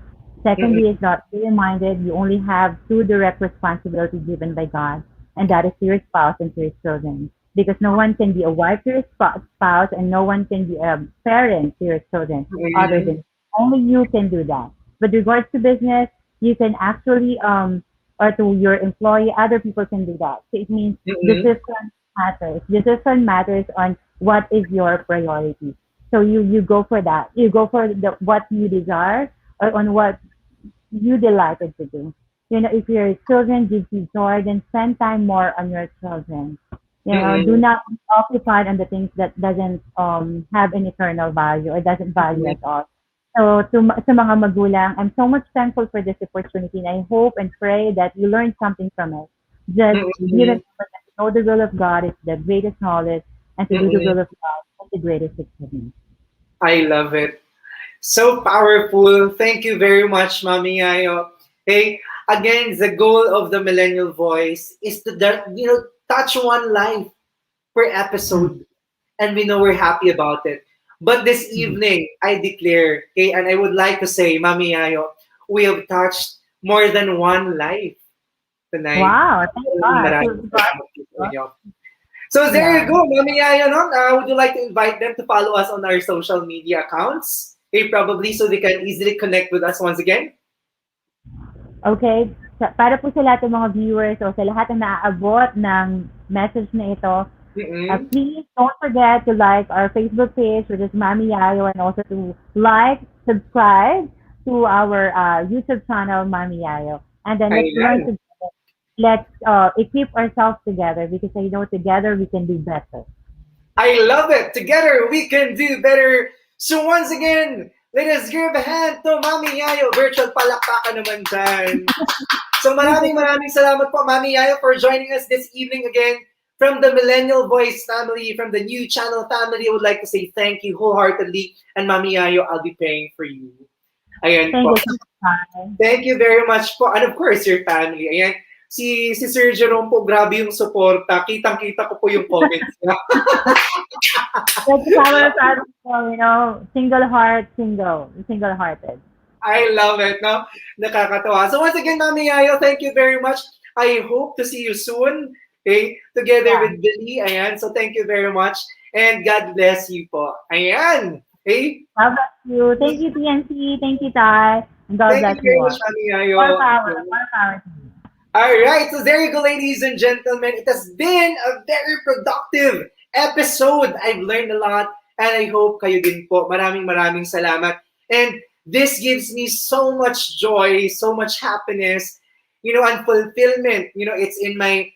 Secondly, mm-mm, is not be reminded you only have two direct responsibilities given by God, and that is to your spouse and to your children. Because no one can be a wife to your spouse, and no one can be a parent to your children other mm-mm, than only you can do that. With regards to business, you can actually or to your employee, other people can do that. So it means mm-mm, decision matters. Decision matters on what is your priority. So you go for that. You go for what you desire or on what you delighted to do. If your children gives you joy, then spend time more on your children. Do mm-mm, not be occupied on the things that doesn't have an eternal value or doesn't value mm-mm, at all. So sa mga magulang, I'm so much thankful for this opportunity, and I hope and pray that you learn something from it. Just be mm-mm, remember that to know the will of God is the greatest knowledge, and to do the mm-mm. will of God is the greatest achievement. I love it. So powerful. Thank you very much, Mami Yayo. Hey, again, the goal of the Millennial Voice is to touch one life per Mm. episode, and we know we're happy about it. But this Mm. evening, I declare, okay, and I would like to say, Mami Yayo, we have touched more than one life tonight. Wow, thank Maraming God. maraming So salamat po sa God, inyo. So there you yeah. go, Mami Yayo. No? Would you like to invite them to follow us on our social media accounts? Okay, probably so they can easily connect with us once again. Okay, para po sa lahat ng mga viewers o sa lahat ng naaabot ng message na ito, Mm-mm. please don't forget to like our Facebook page, which is Mommy Yayo, and also to like, subscribe to our YouTube channel, Mommy Yayo. And then let's learn Ayan. together. Let's equip ourselves together because I know together we can do better. I love it. Together we can do better. So once again, let us give a hand to Mami Yayo. Virtual palakpakan naman dyan. So maraming salamat po, Mami Yayo, for joining us this evening again. From the Millennial Voice family, from the new channel family, I would like to say thank you wholeheartedly. And Mami Yayo, I'll be praying for you. Ayan Thank po. you so much. Thank you very much po. And of course, your family. Ayan. Si Sir Jerome po, grabe yung suporta. Kitang-kita ko po yung comments niya. That's our family, single heart, single-hearted. I love it, no? Nakakatawa. So once again, Mommy Yayo, thank you very much. I hope to see you soon, okay? Together Yeah. with Billy. Ayan. So thank you very much. And God bless you po. Ayan. Okay? How about you? Thank you, TNC. Thank you, Ty. And God Thank bless you you very all. much, Mommy Yayo. More power. More power to you. All right, so there you go, ladies and gentlemen. It has been a very productive episode. I've learned a lot, and I hope kayo din po. Maraming salamat. And this gives me so much joy, so much happiness, and fulfillment. It's in my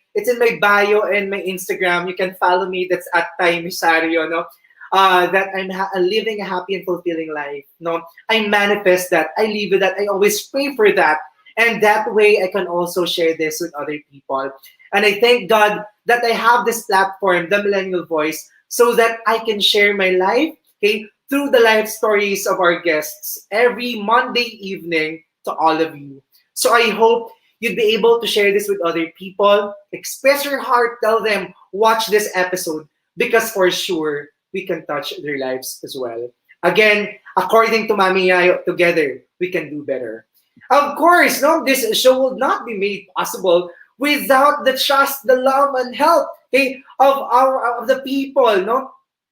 bio and my Instagram. You can follow me. That's at Tay Mesario, no? That I'm living a happy and fulfilling life. No, I manifest that. I live with that. I always pray for that. And that way, I can also share this with other people. And I thank God that I have this platform, the Millennial Voice, so that I can share my life, okay, through the life stories of our guests every Monday evening to all of you. So I hope you'd be able to share this with other people. Express your heart. Tell them, watch this episode, because for sure, we can touch their lives as well. Again, according to Mommy Yayo, together, we can do better. Of course, no, this show would not be made possible without the trust, the love, and help, okay, of the people, no,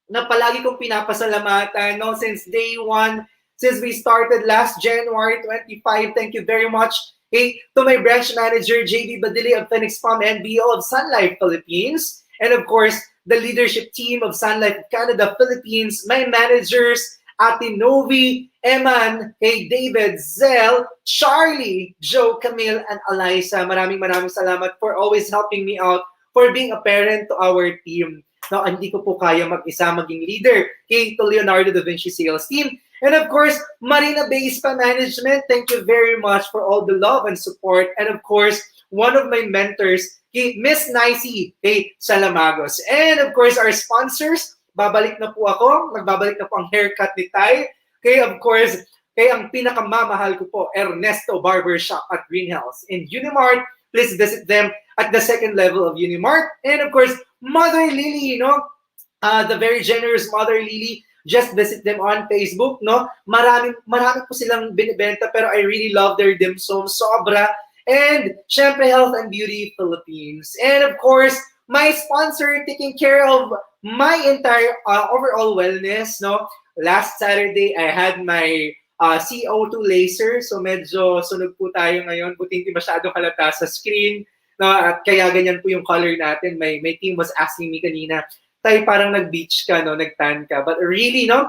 na palagi kong pinapasalamatan, no, since day one, since we started last January 25. Thank you very much, okay, to my branch manager, JB Badili of Phoenix Palm NBO of Sun Life Philippines, and of course, the leadership team of Sun Life Canada Philippines, my managers, Ate Novi, Eman, hey David, Zell, Charlie, Joe, Camille, and Eliza. Maraming salamat for always helping me out, for being a parent to our team. Now, hindi ko po kaya mag-isa maging leader. Okay, to Leonardo da Vinci sales team. And of course, Marina Bay Spa Management, thank you very much for all the love and support. And of course, one of my mentors, Miss Nicey, Salamagos. And of course, our sponsors, babalik na po ako. Nagbabalik na po ang haircut ni Tay. Okay, of course, ang pinakamamahal ko po, Ernesto Barbershop at Greenhouse. In Unimart, please visit them at the second level of Unimart. And of course, Mother Lily, the very generous Mother Lily. Just visit them on Facebook, no? Marami po silang binibenta, pero I really love their dim sum. Sobra. And syempre, Health and Beauty Philippines. And of course, my sponsor taking care of my entire overall wellness, no? Last Saturday, I had my CO2 laser. So medyo sunog po tayo ngayon. Buti hindi masyadong halata sa screen. No? At kaya ganyan po yung color natin. My team was asking me kanina, Tay, parang nag-beach ka, no? Nag-tan ka. But really, no?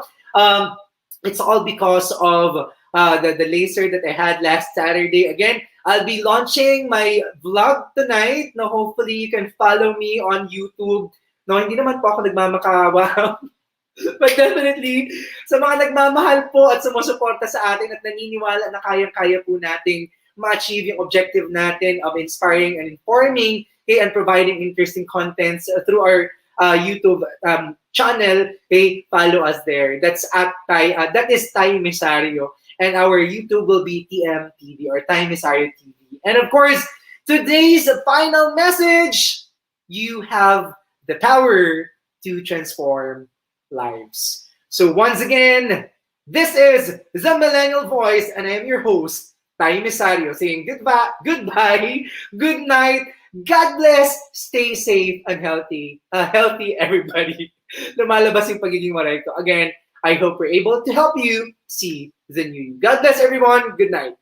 It's all because of the laser that I had last Saturday. Again, I'll be launching my vlog tonight. No, hopefully you can follow me on YouTube. No, hindi naman po ako nagmamakawa. But definitely, sa mga nagmamahal po at sumusuporta sa atin at naniniwala na kayang-kaya po nating ma-achieve yung objective natin of inspiring and informing, and providing interesting contents through our YouTube channel, follow us there. That is Tay Mesario. And our YouTube will be TMTV or Tay Mesario TV. And of course, today's final message, you have the power to transform lives. So once again, this is the Millennial Voice, and I am your host, Tay Mesario, saying goodbye, good night, God bless, stay safe and healthy. Healthy everybody. Lumalabas yung pagiging maray ko. Again, I hope we're able to help you see the new you. God bless everyone. Good night.